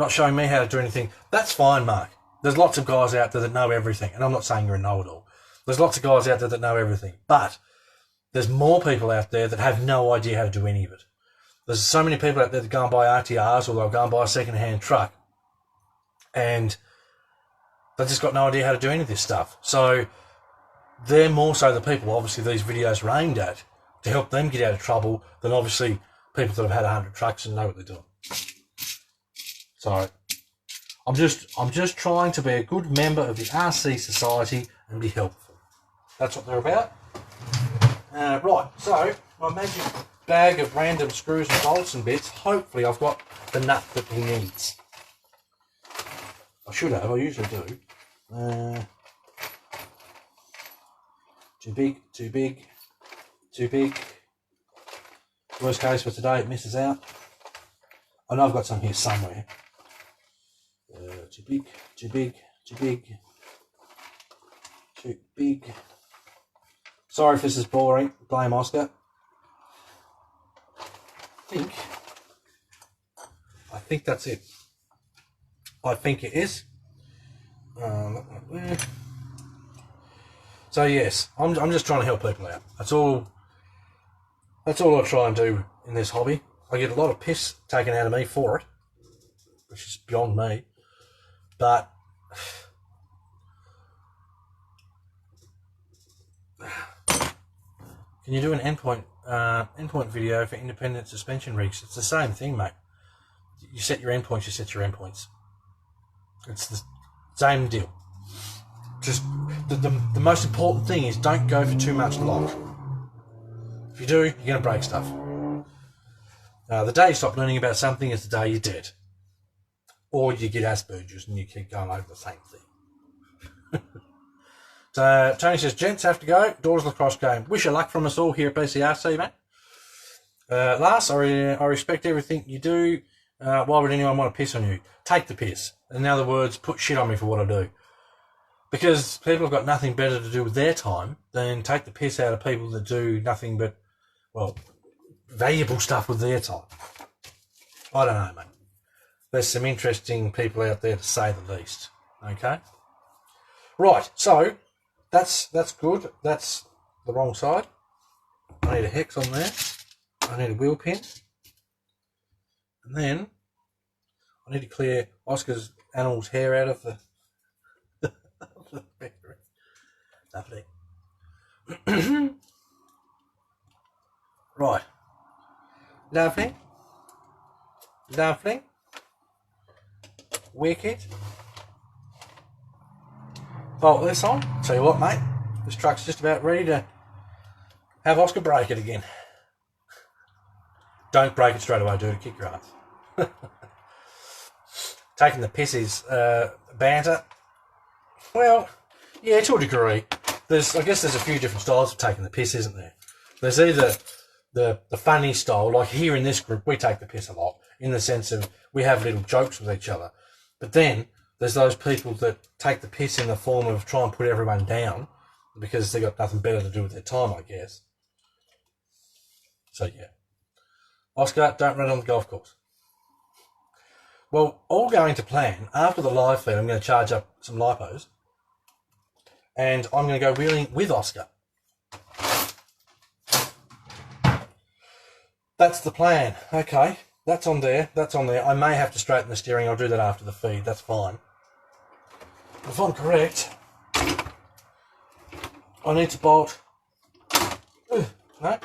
showing me how to do anything. That's fine, Mark. There's lots of guys out there that know everything, and I'm not saying you're a know-it-all. There's lots of guys out there that know everything, but there's more people out there that have no idea how to do any of it. There's so many people out there that go and buy RTRs or they'll go and buy a second-hand truck, and they've just got no idea how to do any of this stuff. So they're more so the people, obviously, these videos are aimed at to help them get out of trouble than obviously people that have had 100 trucks and know what they're doing. So I'm just trying to be a good member of the RC Society and be helpful. That's what they're about. Right, so my magic bag of random screws and bolts and bits, hopefully I've got the nut that he needs. I should have, I usually do. Too big, too big, too big. Worst case for today, it misses out. I know I've got some here somewhere. Too big, too big, too big, too big. Sorry if this is boring. Blame Oscar. I think that's it. I think it is. So yes, I'm just trying to help people out. That's all I try and do in this hobby. I get a lot of piss taken out of me for it, which is beyond me. But can you do an endpoint video for independent suspension rigs? It's the same thing, mate. You set your endpoints, you set your endpoints. It's the same deal. Just the most important thing is don't go for too much lock. If you do, you're going to break stuff. The day you stop learning about something is the day you're dead. Or you get Asperger's and you keep going over the same thing. So Tony says, gents have to go. Daughters lacrosse game. Wish you luck from us all here at BCRC, mate. Last, I respect everything you do. Why would anyone want to piss on you? Take the piss. In other words, put shit on me for what I do. Because people have got nothing better to do with their time than take the piss out of people that do nothing but, well, valuable stuff with their time. I don't know, mate. There's some interesting people out there, to say the least. Okay? Right, so that's good. That's the wrong side. I need a hex on there. I need a wheel pin. And then I need to clear Oscar's animal's hair out of the Lovely. Right. Lovely. Lovely. Wicked. Bolt this on. Tell you what, mate. This truck's just about ready to have Oscar break it again. Don't break it straight away, do it. Kick your ass. Taking the piss is banter. Well, yeah, to a degree. I guess there's a few different styles of taking the piss, isn't there? There's either the funny style, like here in this group, we take the piss a lot, in the sense of we have little jokes with each other. But then there's those people that take the piss in the form of try and put everyone down because they got nothing better to do with their time, I guess. So yeah. Oscar, don't run on the golf course. Well, all going to plan, after the live feed, I'm going to charge up some lipos and I'm going to go wheeling with Oscar. That's the plan. Okay, that's on there. That's on there. I may have to straighten the steering. I'll do that after the feed. That's fine. If I'm correct, I need to bolt. No?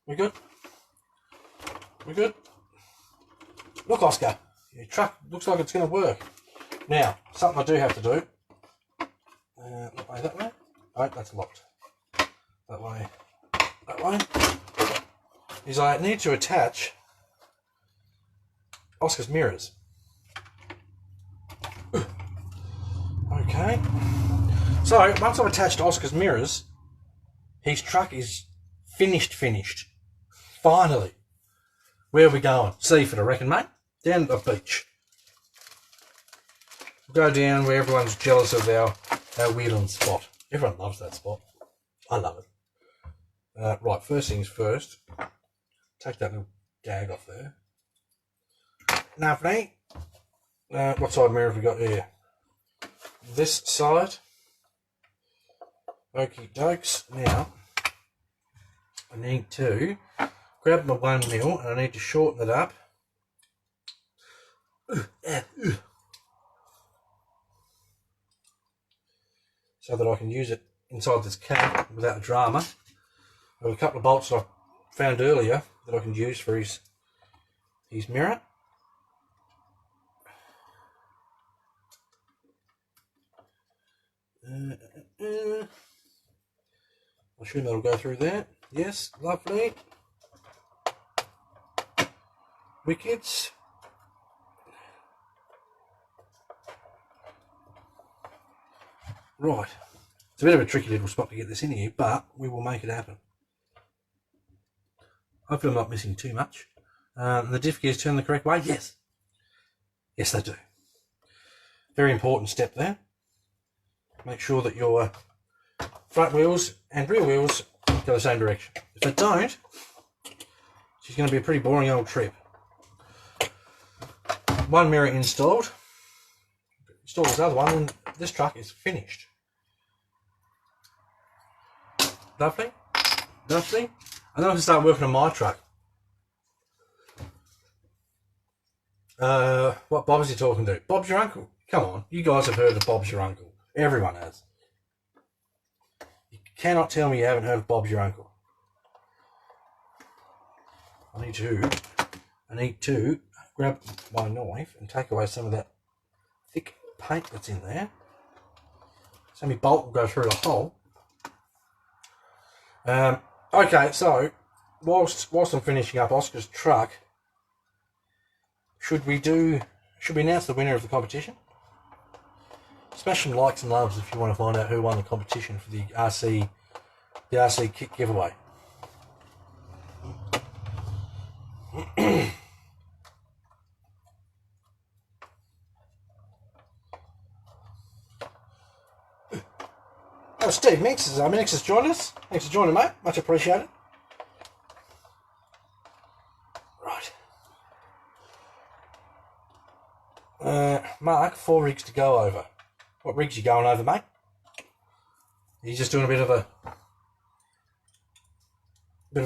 We good? We good? Look, Oscar, your truck looks like it's going to work. Now, something I do have to do. That way. Oh, that's locked. That way. That way. Is I need to attach Oscar's mirrors. Okay. So, once I've attached Oscar's mirrors, his truck is finished. Finally. Where are we going? Seaford, I reckon, mate. Down the beach. We'll go down where everyone's jealous of our wheeling spot. Everyone loves that spot. I love it. Right, first things first. Take that little gag off there. Lovely. What side mirror have we got here? This side. Okie dokes. Now, I need to grab my 1mm and I need to shorten it up. So that I can use it inside this cab without drama. I've got a couple of bolts that I found earlier that I can use for his mirror. I assume that'll go through there. Yes, lovely. Wickets. Right. It's a bit of a tricky little spot to get this in here, but we will make it happen. Hopefully I'm not missing too much. The diff gears turn the correct way? Yes. Yes, they do. Very important step there. Make sure that your front wheels and rear wheels go the same direction. If they don't, it's going to be a pretty boring old trip. One mirror installed. Install this other one, and this truck is finished. Lovely. Lovely. And then I can start working on my truck. What Bob is he talking to? Bob's your uncle. Come on, you guys have heard of Bob's your uncle. Everyone has. You cannot tell me you haven't heard of Bob's your uncle. I need to grab my knife and take away some of that thick paint that's in there. So my bolt will go through the hole. Okay, so whilst I'm finishing up Oscar's truck, should we announce the winner of the competition? Smash some likes and loves if you want to find out who won the competition for the RC kit giveaway. Oh, Steve Mix has joined us. Thanks for joining, mate. Much appreciated. Right. Mark, 4 rigs to go over. What rigs you going over, mate? Are you just doing a bit of a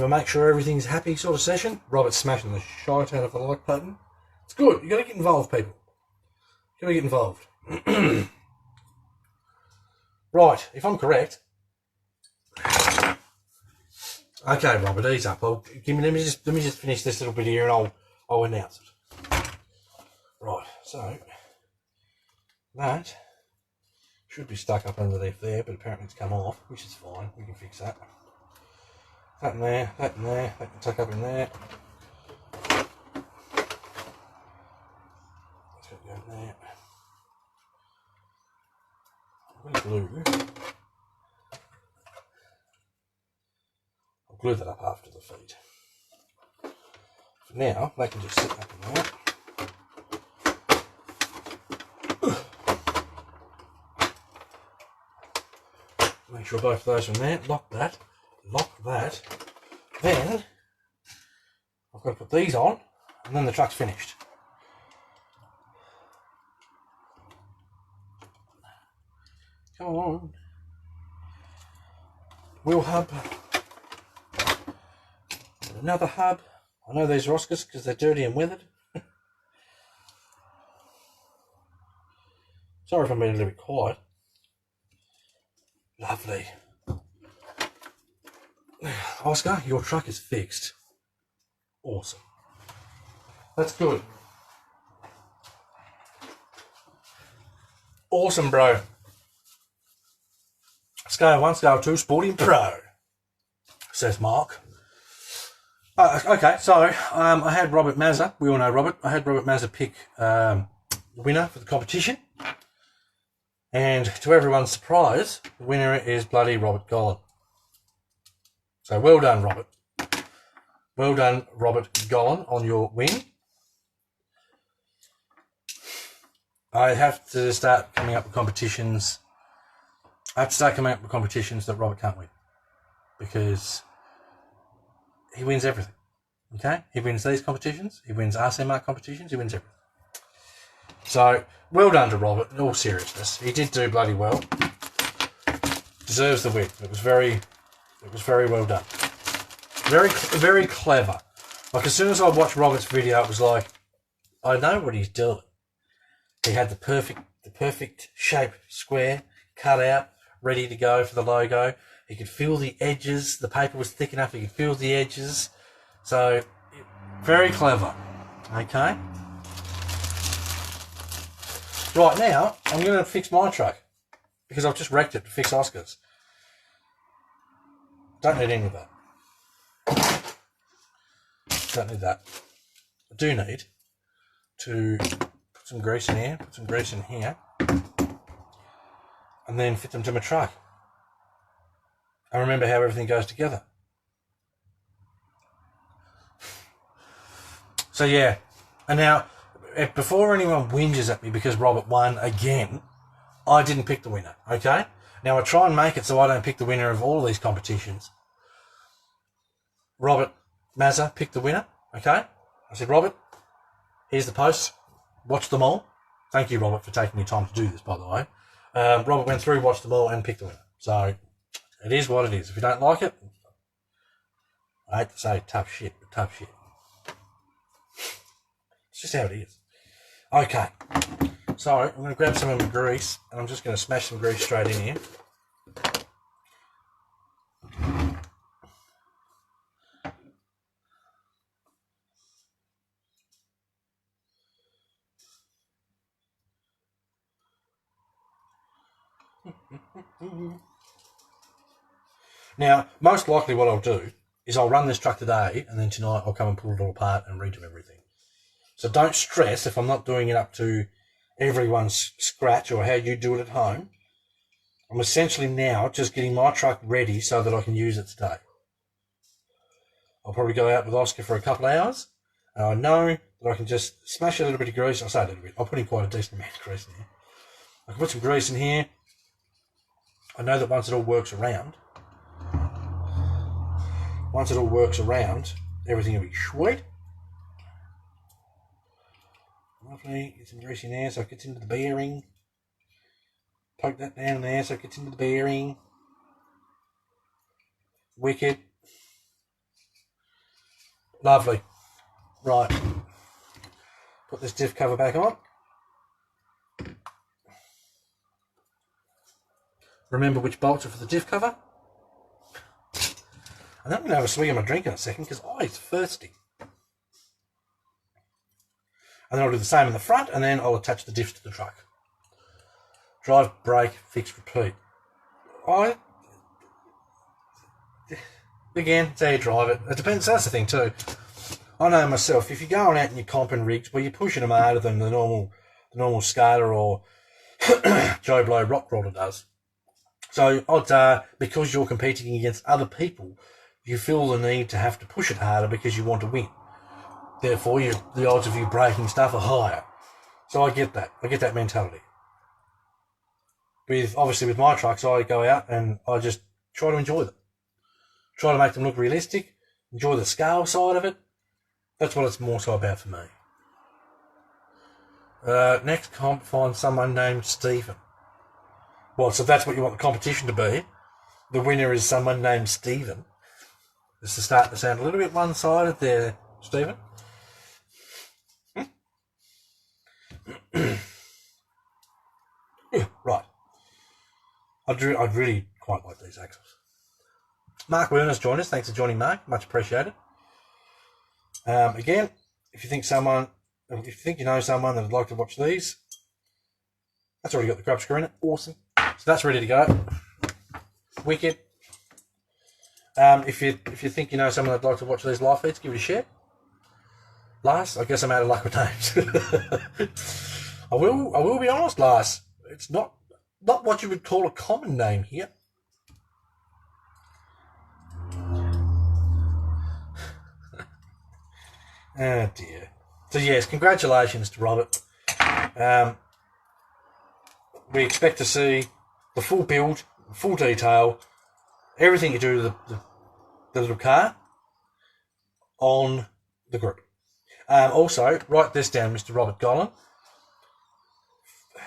make sure everything's happy sort of session? Robert's smashing the shite out of the like button. It's good. You got to get involved, people. You got to get involved. Right, if I'm correct. Okay, Robert, ease up. Let me just finish this little bit here, and I'll announce it. Right, so that should be stuck up underneath there, but apparently it's come off, which is fine. We can fix that. That in there, that in there, that can tuck up in there. That's got to go in there. Glue. I'll glue that up after the feed. For now, they can just sit up in there. Make sure both of those are in there. Lock that. Then I've got to put these on, and then the truck's finished. Come on. Wheel hub. Another hub. I know these are Oscars because they're dirty and weathered. Sorry if I'm being a little bit quiet. Lovely. Oscar, your truck is fixed. Awesome. That's good. Awesome, bro. Scale 1, Scale 2, Sporting Pro, says Mark. Okay, so I had Robert Mazza. We all know Robert. I had Robert Mazza pick the winner for the competition. And to everyone's surprise, the winner is bloody Robert Golan. So well done, Robert. Well done, Robert Golan, on your win. I have to start coming up with competitions. I have to start coming up with competitions that Robert can't win. Because he wins everything. Okay? He wins these competitions. He wins RC Mark competitions. He wins everything. So, well done to Robert, in all seriousness. He did do bloody well. Deserves the win. It was very well done. Very, very clever. Like, as soon as I watched Robert's video, it was like, I know what he's doing. He had the perfect shape square cut out, ready to go for the logo. He could feel the edges. The paper was thick enough. He could feel the edges. So, very clever. Okay? Right, now, I'm going to fix my truck. Because I've just wrecked it to fix Oscar's. Don't need any of that. Don't need that. I do need to put some grease in here, put some grease in here, and then fit them to my truck. I remember how everything goes together. So yeah, and now before anyone whinges at me because Robert won again, I didn't pick the winner, okay? Now, I try and make it so I don't pick the winner of all of these competitions. Robert Mazza picked the winner, okay? I said, Robert, here's the posts. Watch them all. Thank you, Robert, for taking your time to do this, by the way. Robert went through, watched them all, and picked the winner. So, it is what it is. If you don't like it, I hate to say tough shit, but tough shit. It's just how it is. Okay. So, I'm going to grab some of my grease, and I'm just going to smash some grease straight in here. Now, most likely what I'll do is I'll run this truck today, and then tonight I'll come and pull it all apart and redo everything. So don't stress if I'm not doing it up to everyone's scratch or how you do it at home. I'm essentially now just getting my truck ready so that I can use it today. I'll probably go out with Oscar for a couple of hours, and I know that I can just smash a little bit of grease. I'll say a little bit. I'll put in quite a decent amount of grease in here. I can put some grease in here. I know that once it all works around, everything will be sweet. Lovely. Get some grease in there so it gets into the bearing. Poke that down there so it gets into the bearing. Wicked. Lovely. Right. Put this diff cover back on. Remember which bolts are for the diff cover. And then I'm going to have a swig of my drink in a second because I'm thirsty. And then I'll do the same in the front, and then I'll attach the diffs to the truck. Drive, brake, fix, repeat. Again, it's how you drive it. It depends, that's the thing too. I know myself, if you're going out and you're comping rigs, well, you're pushing them harder than the normal Scala or Joe Blow rock crawler does. So odds are, because you're competing against other people, you feel the need to have to push it harder because you want to win. Therefore, the odds of you breaking stuff are higher. So I get that. I get that mentality. Obviously with my trucks, I go out and I just try to enjoy them. Try to make them look realistic. Enjoy the scale side of it. That's what it's more so about for me. Next comp, find someone named Stephen. Well, so that's what you want the competition to be. The winner is someone named Stephen. This is starting to sound a little bit one-sided there, Stephen. Right. I'd really quite like these axles. Mark Werner's joined us. Thanks for joining, Mark. Much appreciated. Again, if you think you know someone that would like to watch these, that's already got the grub screw in it. Awesome. So that's ready to go. Wicked. If you think you know someone that'd like to watch these live feeds, give it a share. Lars, I guess I'm out of luck with names. I will be honest, Lars. It's not what you would call a common name here. Oh dear. So yes, congratulations to Robert. We expect to see the full build, full detail, everything you do to the little car on the group. Also, write this down, Mr. Robert Gollan.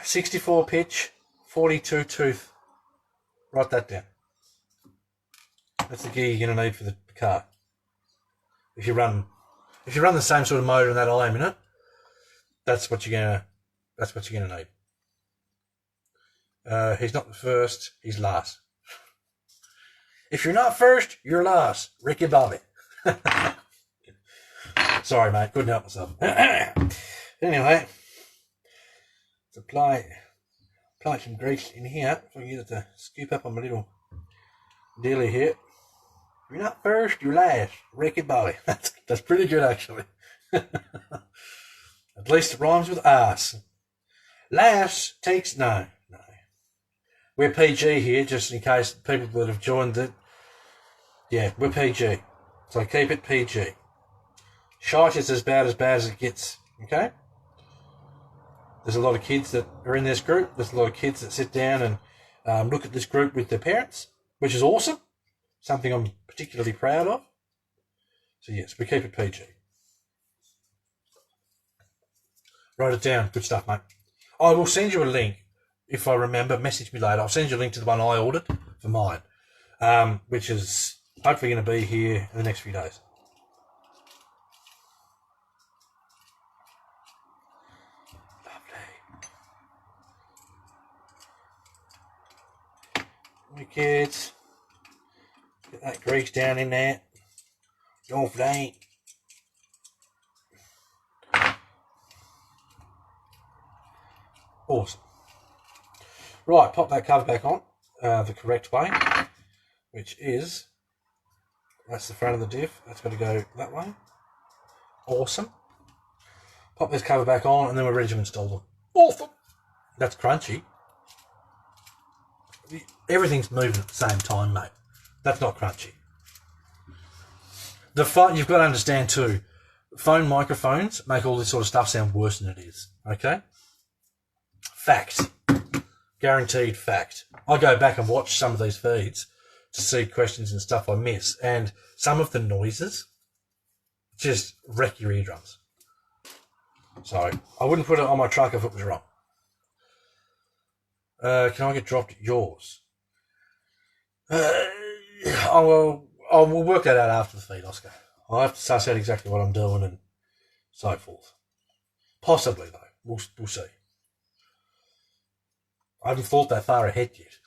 64 pitch, 42 tooth. Write that down. That's the gear you're going to need for the car. If you run the same sort of motor and that IM in it, that's what you're gonna need. He's not the first, he's last. If you're not first, you're last. Ricky Bobby. Sorry, mate, couldn't help myself. Anyway, to apply some grease in here, so I can get it to scoop up on my little dealie here. If you're not first, you're last. Ricky Bobby. That's pretty good, actually. At least it rhymes with ass. Last takes no. We're PG here, just in case people that have joined it. Yeah, we're PG. So keep it PG. Shite is as bad as it gets. Okay? There's a lot of kids that are in this group. There's a lot of kids that sit down and look at this group with their parents, which is awesome. Something I'm particularly proud of. So yes, we keep it PG. Write it down. Good stuff, mate. I will send you a link if I remember. Message me later. I'll send you a link to the one I ordered for mine, which is hopefully going to be here in the next few days. Lovely. Kids, get that grease down in there. Lovely. Awesome. Right, pop that cover back on the correct way, which is, that's the front of the diff. That's got to go that way. Awesome. Pop this cover back on, and then we're ready to install them. Awesome. That's crunchy. Everything's moving at the same time, mate. That's not crunchy. You've got to understand too, phone microphones make all this sort of stuff sound worse than it is. Okay? Fact. Guaranteed fact. I go back and watch some of these feeds to see questions and stuff I miss, and some of the noises just wreck your eardrums. So I wouldn't put it on my truck if it was wrong. Can I get dropped at yours? We'll work that out after the feed, Oscar. I'll have to suss out exactly what I'm doing and so forth. Possibly, though. We'll see. I haven't thought that far ahead yet.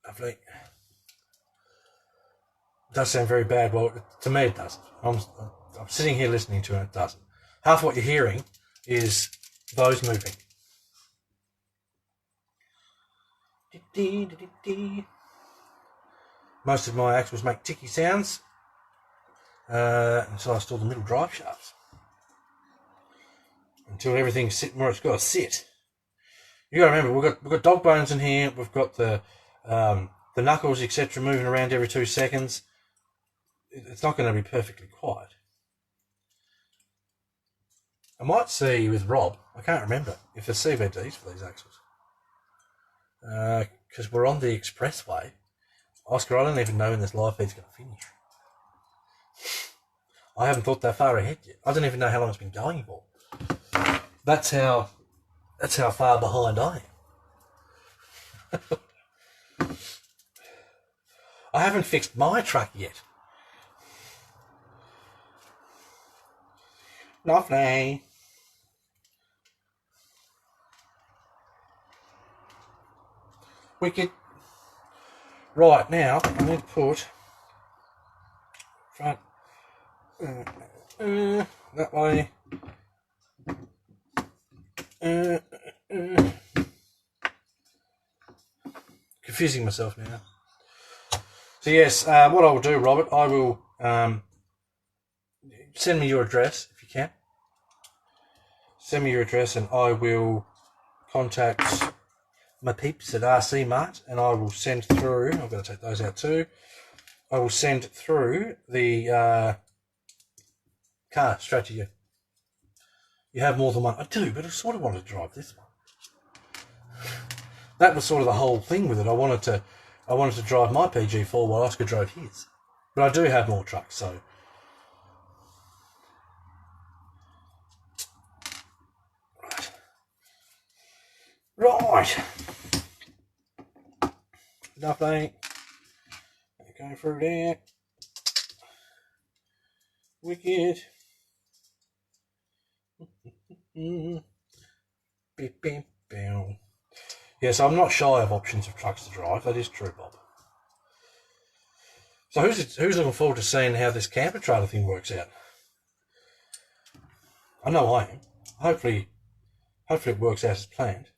Lovely. It does sound very bad. Well, to me it doesn't. I'm sitting here listening to it, it doesn't. Half what you're hearing is those moving. Most of my axles make ticky sounds until I install the middle drive shafts. Until everything's sitting where it's got to sit. You got to remember, we've got dog bones in here. We've got the knuckles, etc., moving around every 2 seconds. It's not going to be perfectly quiet. I might see with Rob, I can't remember, if there's CVDs for these axles. Because we're on the expressway. Oscar, I don't even know when this live feed's going to finish. I haven't thought that far ahead yet. I don't even know how long it's been going for. That's how far behind I am. I haven't fixed my truck yet. Lovely. Wicked. Right, now I need to put front that way. Confusing myself now. So yes, what I will do, Robert, I will send me your address if you can. Send me your address and I will contact my peeps at RC Mart and I will send through, I've got to take those out too, I will send through the car straight to you. You have more than one. I do, but I sort of wanted to drive this one. That was sort of the whole thing with it. I wanted to drive my PG4 while Oscar drove his. But I do have more trucks, so. Right. Lovely. Go through there. Wicked. Beep, beep, beep. Yes, I'm not shy of options of trucks to drive. That is true, Bob. So who's looking forward to seeing how this camper trailer thing works out? I know I am. Hopefully it works out as planned.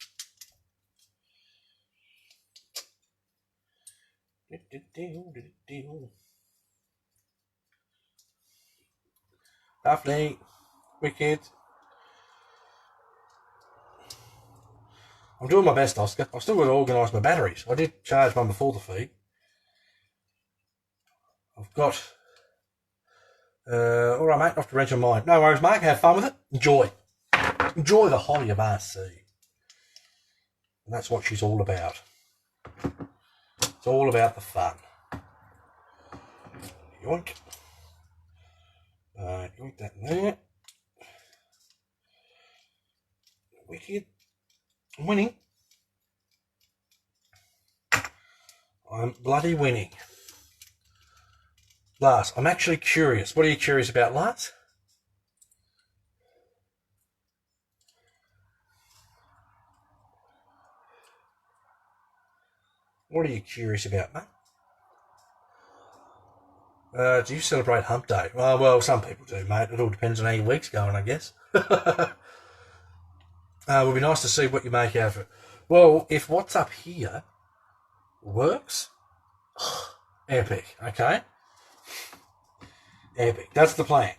Lovely. Wicked. I'm doing my best, Oscar. I've still got to organise my batteries. I did charge one before the feed. I've got All right, mate, off to wrench on mine. No worries, mate. Have fun with it. Enjoy. Enjoy the hobby of RC. And that's what she's all about. It's all about the fun. Yoink. Yoink that in there. Wicked. I'm winning. I'm bloody winning. Lars, I'm actually curious. What are you curious about, Lars? What are you curious about, mate? Do you celebrate Hump Day? Well, some people do, mate. It all depends on how your week's going, I guess. It would be nice to see what you make out of it. Well, if what's up here works, epic, okay? Epic. That's the plan.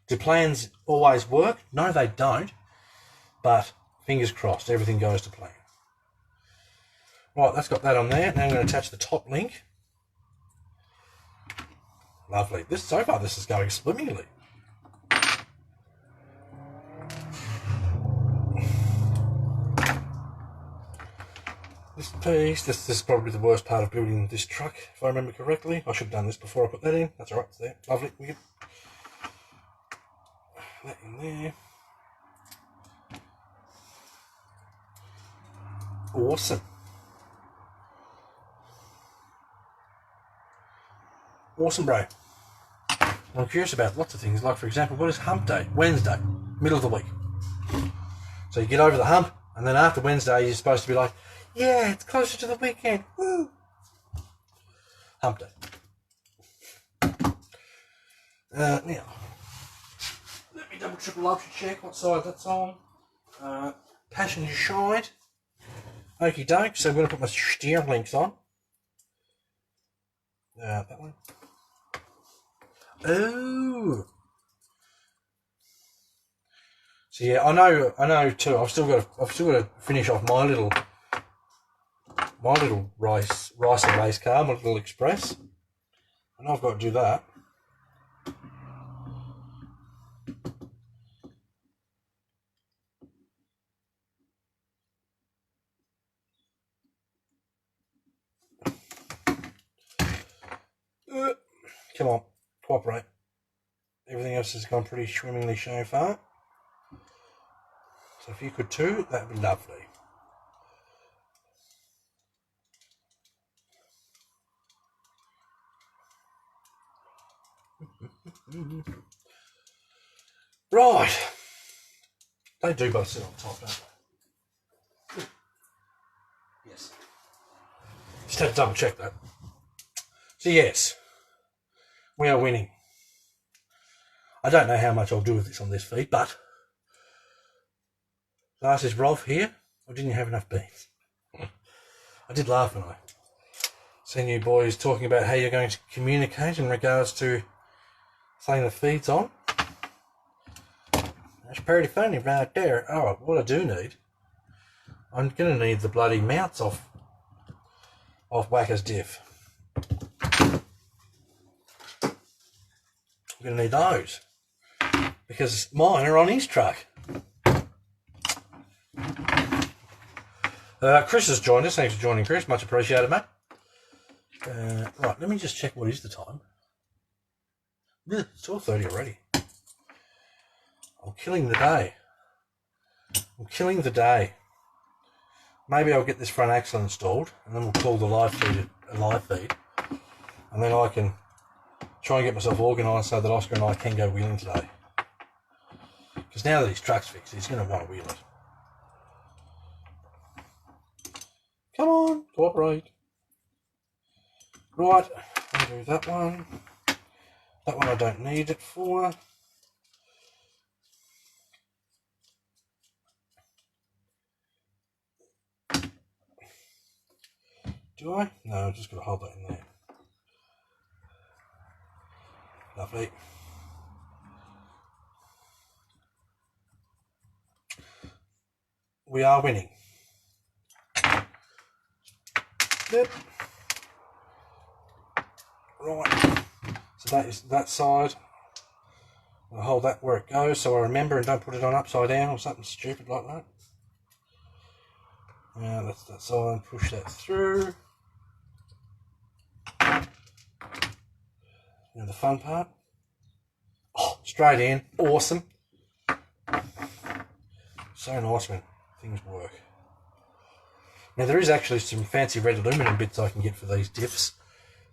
Do plans always work? No, they don't. But fingers crossed, everything goes to plan. Right, that's got that on there. Now I'm going to attach the top link. Lovely. So far, this is going swimmingly. This piece, this is probably the worst part of building this truck, if I remember correctly. I should have done this before I put that in. That's alright, it's there. Lovely. We get that in there. Awesome. Awesome, bro. I'm curious about lots of things, like, for example, what is Hump Day? Wednesday, middle of the week. So you get over the hump, and then after Wednesday, you're supposed to be like, yeah, it's closer to the weekend. Woo! Hump Day. Now, let me double triple ultra check what side that's on. Passenger side. Okie doke, so I'm going to put my steer links on. That one. Oh. So yeah, I know too. I've still got to finish off my little race and race car, my little Express. I know I've got to do that. Come on, cooperate. Everything else has gone pretty swimmingly so far. So if you could too, that would be lovely. Right. They do both sit on top, don't they? Yes. Just had to double check that. So yes, we are winning. I don't know how much I'll do with this on this feed, but last is Rolf here, or didn't you have enough beans? I did laugh when I seen you boys talking about how you're going to communicate in regards to saying the feed's on. That's pretty funny right there. Oh, what I do need, I'm going to need the bloody mounts off Wacker's diff. I'm going to need those because mine are on his truck. Chris has joined us. Thanks for joining, Chris. Much appreciated, mate. Right, let me just check what is the time. Yeah, it's 12:30 already. I'm killing the day. I'm killing the day. Maybe I'll get this front axle installed, and then we'll call the live feed a live feed, and then I can try and get myself organised so that Oscar and I can go wheeling today. Because now that his truck's fixed, he's going to want to wheel it. Come on, cooperate. Right, I'll do that one. That one I don't need it for. Do I? No, I've just got to hold that in there. Lovely. We are winning. Yep. Right. So that is that side. I'll hold that where it goes so I remember and don't put it on upside down or something stupid like that. Now that's that side, push that through. Now the fun part. Oh, straight in, awesome. So nice when things work. Now there is actually some fancy red aluminum bits I can get for these diffs,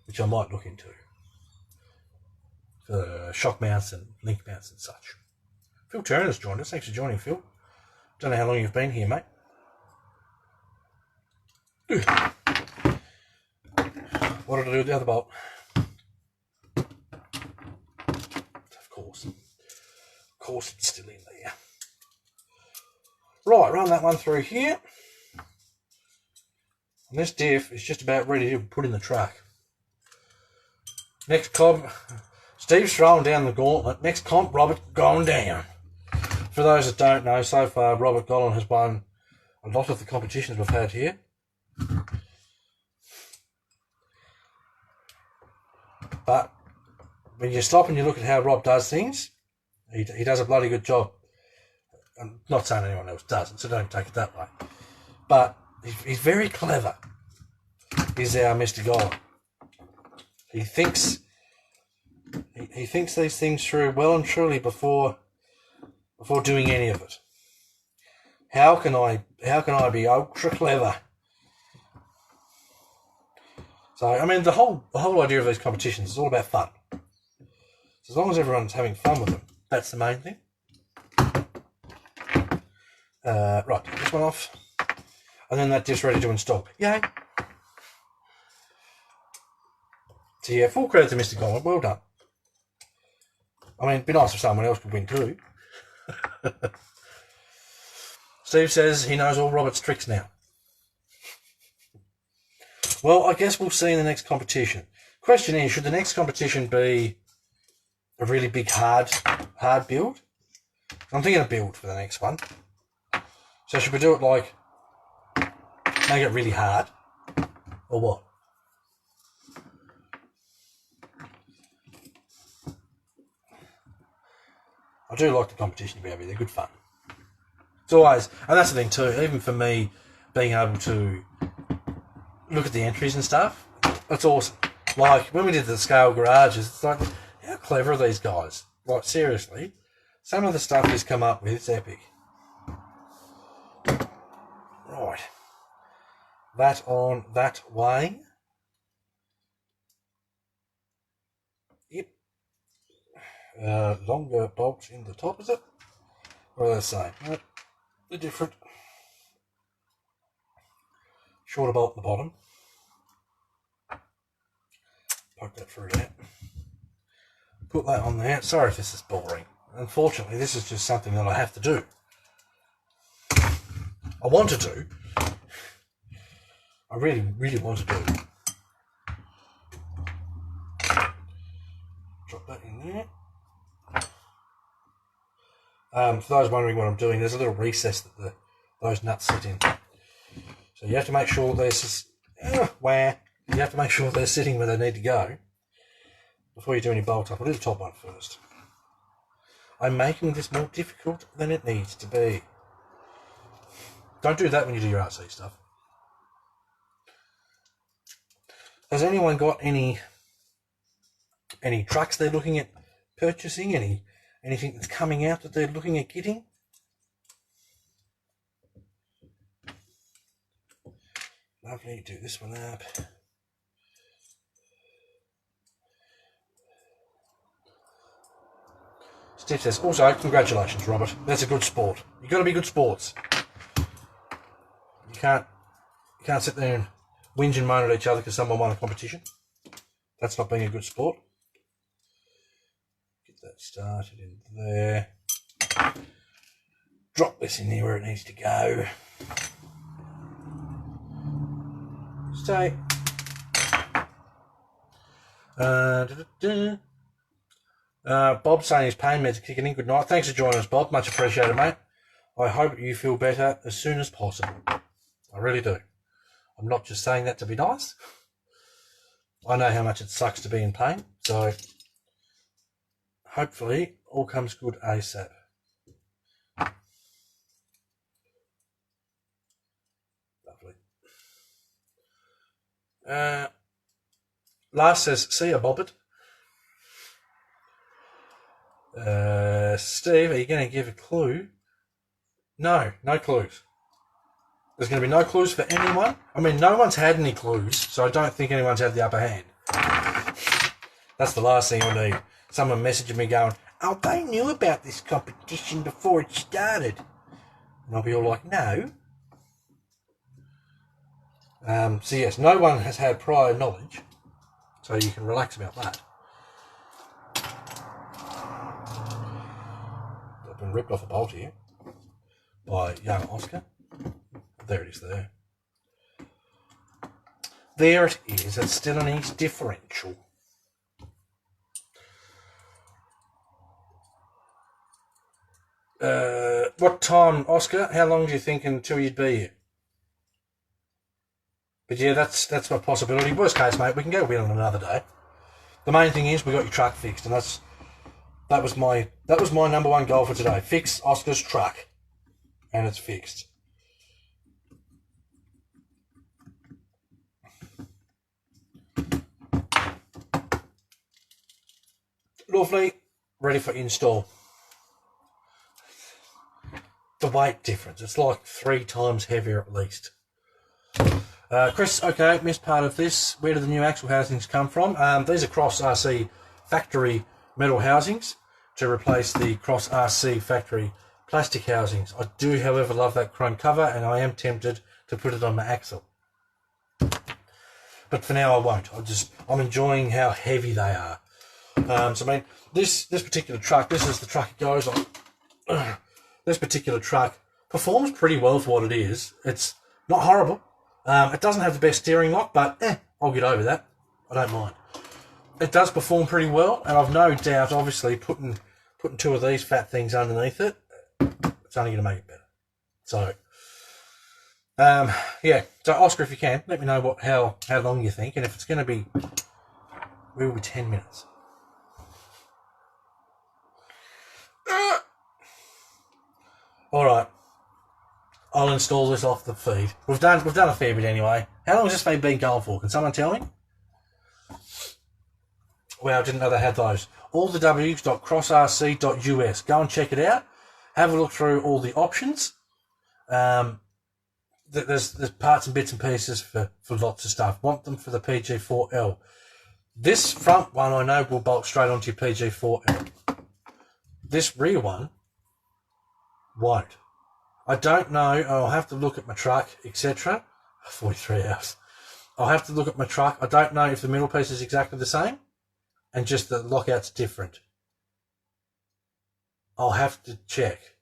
which I might look into. For shock mounts and link mounts and such. Phil Turner's joined us. Thanks for joining, Phil. Don't know how long you've been here, mate. What did I do with the other bolt? Of course it's still in there. Right, run that one through here. And this diff is just about ready to put in the truck. Next cob, Steve's throwing down the gauntlet. Next comp, Robert going down. For those that don't know, so far Robert Gollin has won a lot of the competitions we've had here. But when you stop and you look at how Rob does things, he does a bloody good job. I'm not saying anyone else doesn't, so don't take it that way. But he's very clever. He's our Mr. Gollin. He thinks these things through well and truly before doing any of it. How can I be ultra clever? So I mean the whole idea of these competitions is all about fun. So as long as everyone's having fun with them, that's the main thing. Right, take this one off. And then that diff's ready to install. Yay! So yeah, full credit to Mr. Gollin, well done. I mean, it'd be nice if someone else could win too. Steve says he knows all Robert's tricks now. Well, I guess we'll see in the next competition. Question is, should the next competition be a really big hard build? I'm thinking a build for the next one. So should we do it like, make it really hard? Or what? I do like the competition to be over. They're good fun. It's always, and that's the thing too, even for me, being able to look at the entries and stuff, that's awesome. Like, when we did the scale garages, it's like, how clever are these guys? Like, seriously, some of the stuff he's come up with, it's epic. Right. That on that way. Yep. Longer bolts in the top, is it? Or are they the same? No, they're different. Shorter bolt at the bottom. Poke that through there. Put that on there. Sorry if this is boring. Unfortunately, this is just something that I have to do. I want to do. I really, really want to do. Drop that in there. For those wondering what I'm doing, there's a little recess that those nuts sit in. So you have to make sure there's where you have to make sure they're sitting where they need to go before you do any bolt up. I'll do the top one first. I'm making this more difficult than it needs to be. Don't do that when you do your RC stuff. Has anyone got any trucks they're looking at purchasing? Anything that's coming out that they're looking at getting? Lovely, do this one up. Steve says, also, congratulations, Robert. That's a good sport. You've got to be good sports. You can't sit there and whinge and moan at each other because someone won a competition. That's not being a good sport. Get that started in there. Drop this in there where it needs to go. Stay. Bob's saying his pain meds are kicking in. Good night. Thanks for joining us, Bob. Much appreciated, mate. I hope you feel better as soon as possible. I really do. I'm not just saying that to be nice. I know how much it sucks to be in pain, so hopefully all comes good ASAP. Lovely. Last says, see ya, Bobbit. Steve, are you going to give a clue? No clues. There's going to be no clues for anyone. I mean, no one's had any clues, so I don't think anyone's had the upper hand. That's the last thing I need. Someone messaging me going, oh, they knew about this competition before it started. And I'll be all like, no. So yes, no one has had prior knowledge, so you can relax about that. I've been ripped off a bolt here by young Oscar. There it is there. There it is. It's still an east differential. What time, Oscar? How long do you think until you'd be here? But yeah, that's a possibility. Worst case, mate, we can go win on another day. The main thing is we got your truck fixed, and that was my number one goal for today. Fix Oscar's truck, and it's fixed. Lovely, ready for install. The weight difference, it's like 3 times heavier at least. Chris, okay, missed part of this. Where do the new axle housings come from? These are Cross RC factory metal housings to replace the Cross RC factory plastic housings. I do, however, love that chrome cover, and I am tempted to put it on my axle. But for now I won't. I'm enjoying how heavy they are. So I mean, this particular truck, this is the truck it goes on. This particular truck performs pretty well for what it is. It's not horrible. It doesn't have the best steering lock, but I'll get over that. I don't mind. It does perform pretty well, and I've no doubt, obviously, putting 2 of these fat things underneath it, it's only going to make it better. So, yeah. So, Oscar, if you can, let me know how long you think, and if it's going to be, we will be 10 minutes. All right, I'll install this off the feed. We've done a fair bit anyway. How long has this feed been going for? Can someone tell me? Well, I didn't know they had those. allthews.crossrc.us. Go and check it out. Have a look through all the options. There's parts and bits and pieces for lots of stuff. Want them for the PG4L. This front one I know will bolt straight onto your PG4L. This rear one won't. I don't know. I'll have to look at my truck, etc. 43 hours. I'll have to look at my truck. I don't know if the middle piece is exactly the same and just the lockout's different. I'll have to check.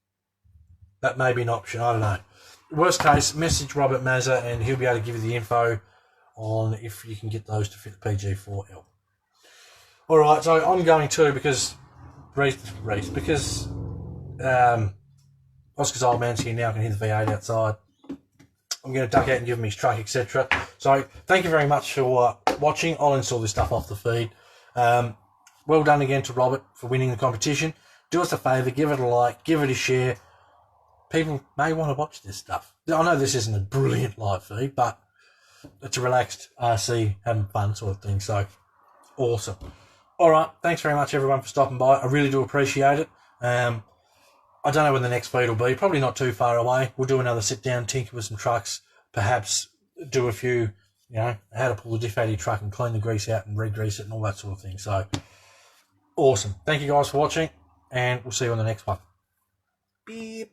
That may be an option. I don't know. Worst case, message Robert Mazza and he'll be able to give you the info on if you can get those to fit the PG4L. All right, so I'm going to because Oscar's old man's here now. I can hear the V8 outside. I'm going to duck out and give him his truck, etc. So thank you very much for watching. I'll install this stuff off the feed. Well done again to Robert for winning the competition. Do us a favour, give it a like, give it a share. People may want to watch this stuff. I know this isn't a brilliant live feed, but it's a relaxed RC, having fun sort of thing. So awesome. All right, thanks very much everyone for stopping by. I really do appreciate it. I don't know when the next feed will be. Probably not too far away. We'll do another sit down, tinker with some trucks. Perhaps do a few, how to pull the diff out of your truck and clean the grease out and re-grease it and all that sort of thing. So, awesome. Thank you guys for watching, and we'll see you on the next one. Beep.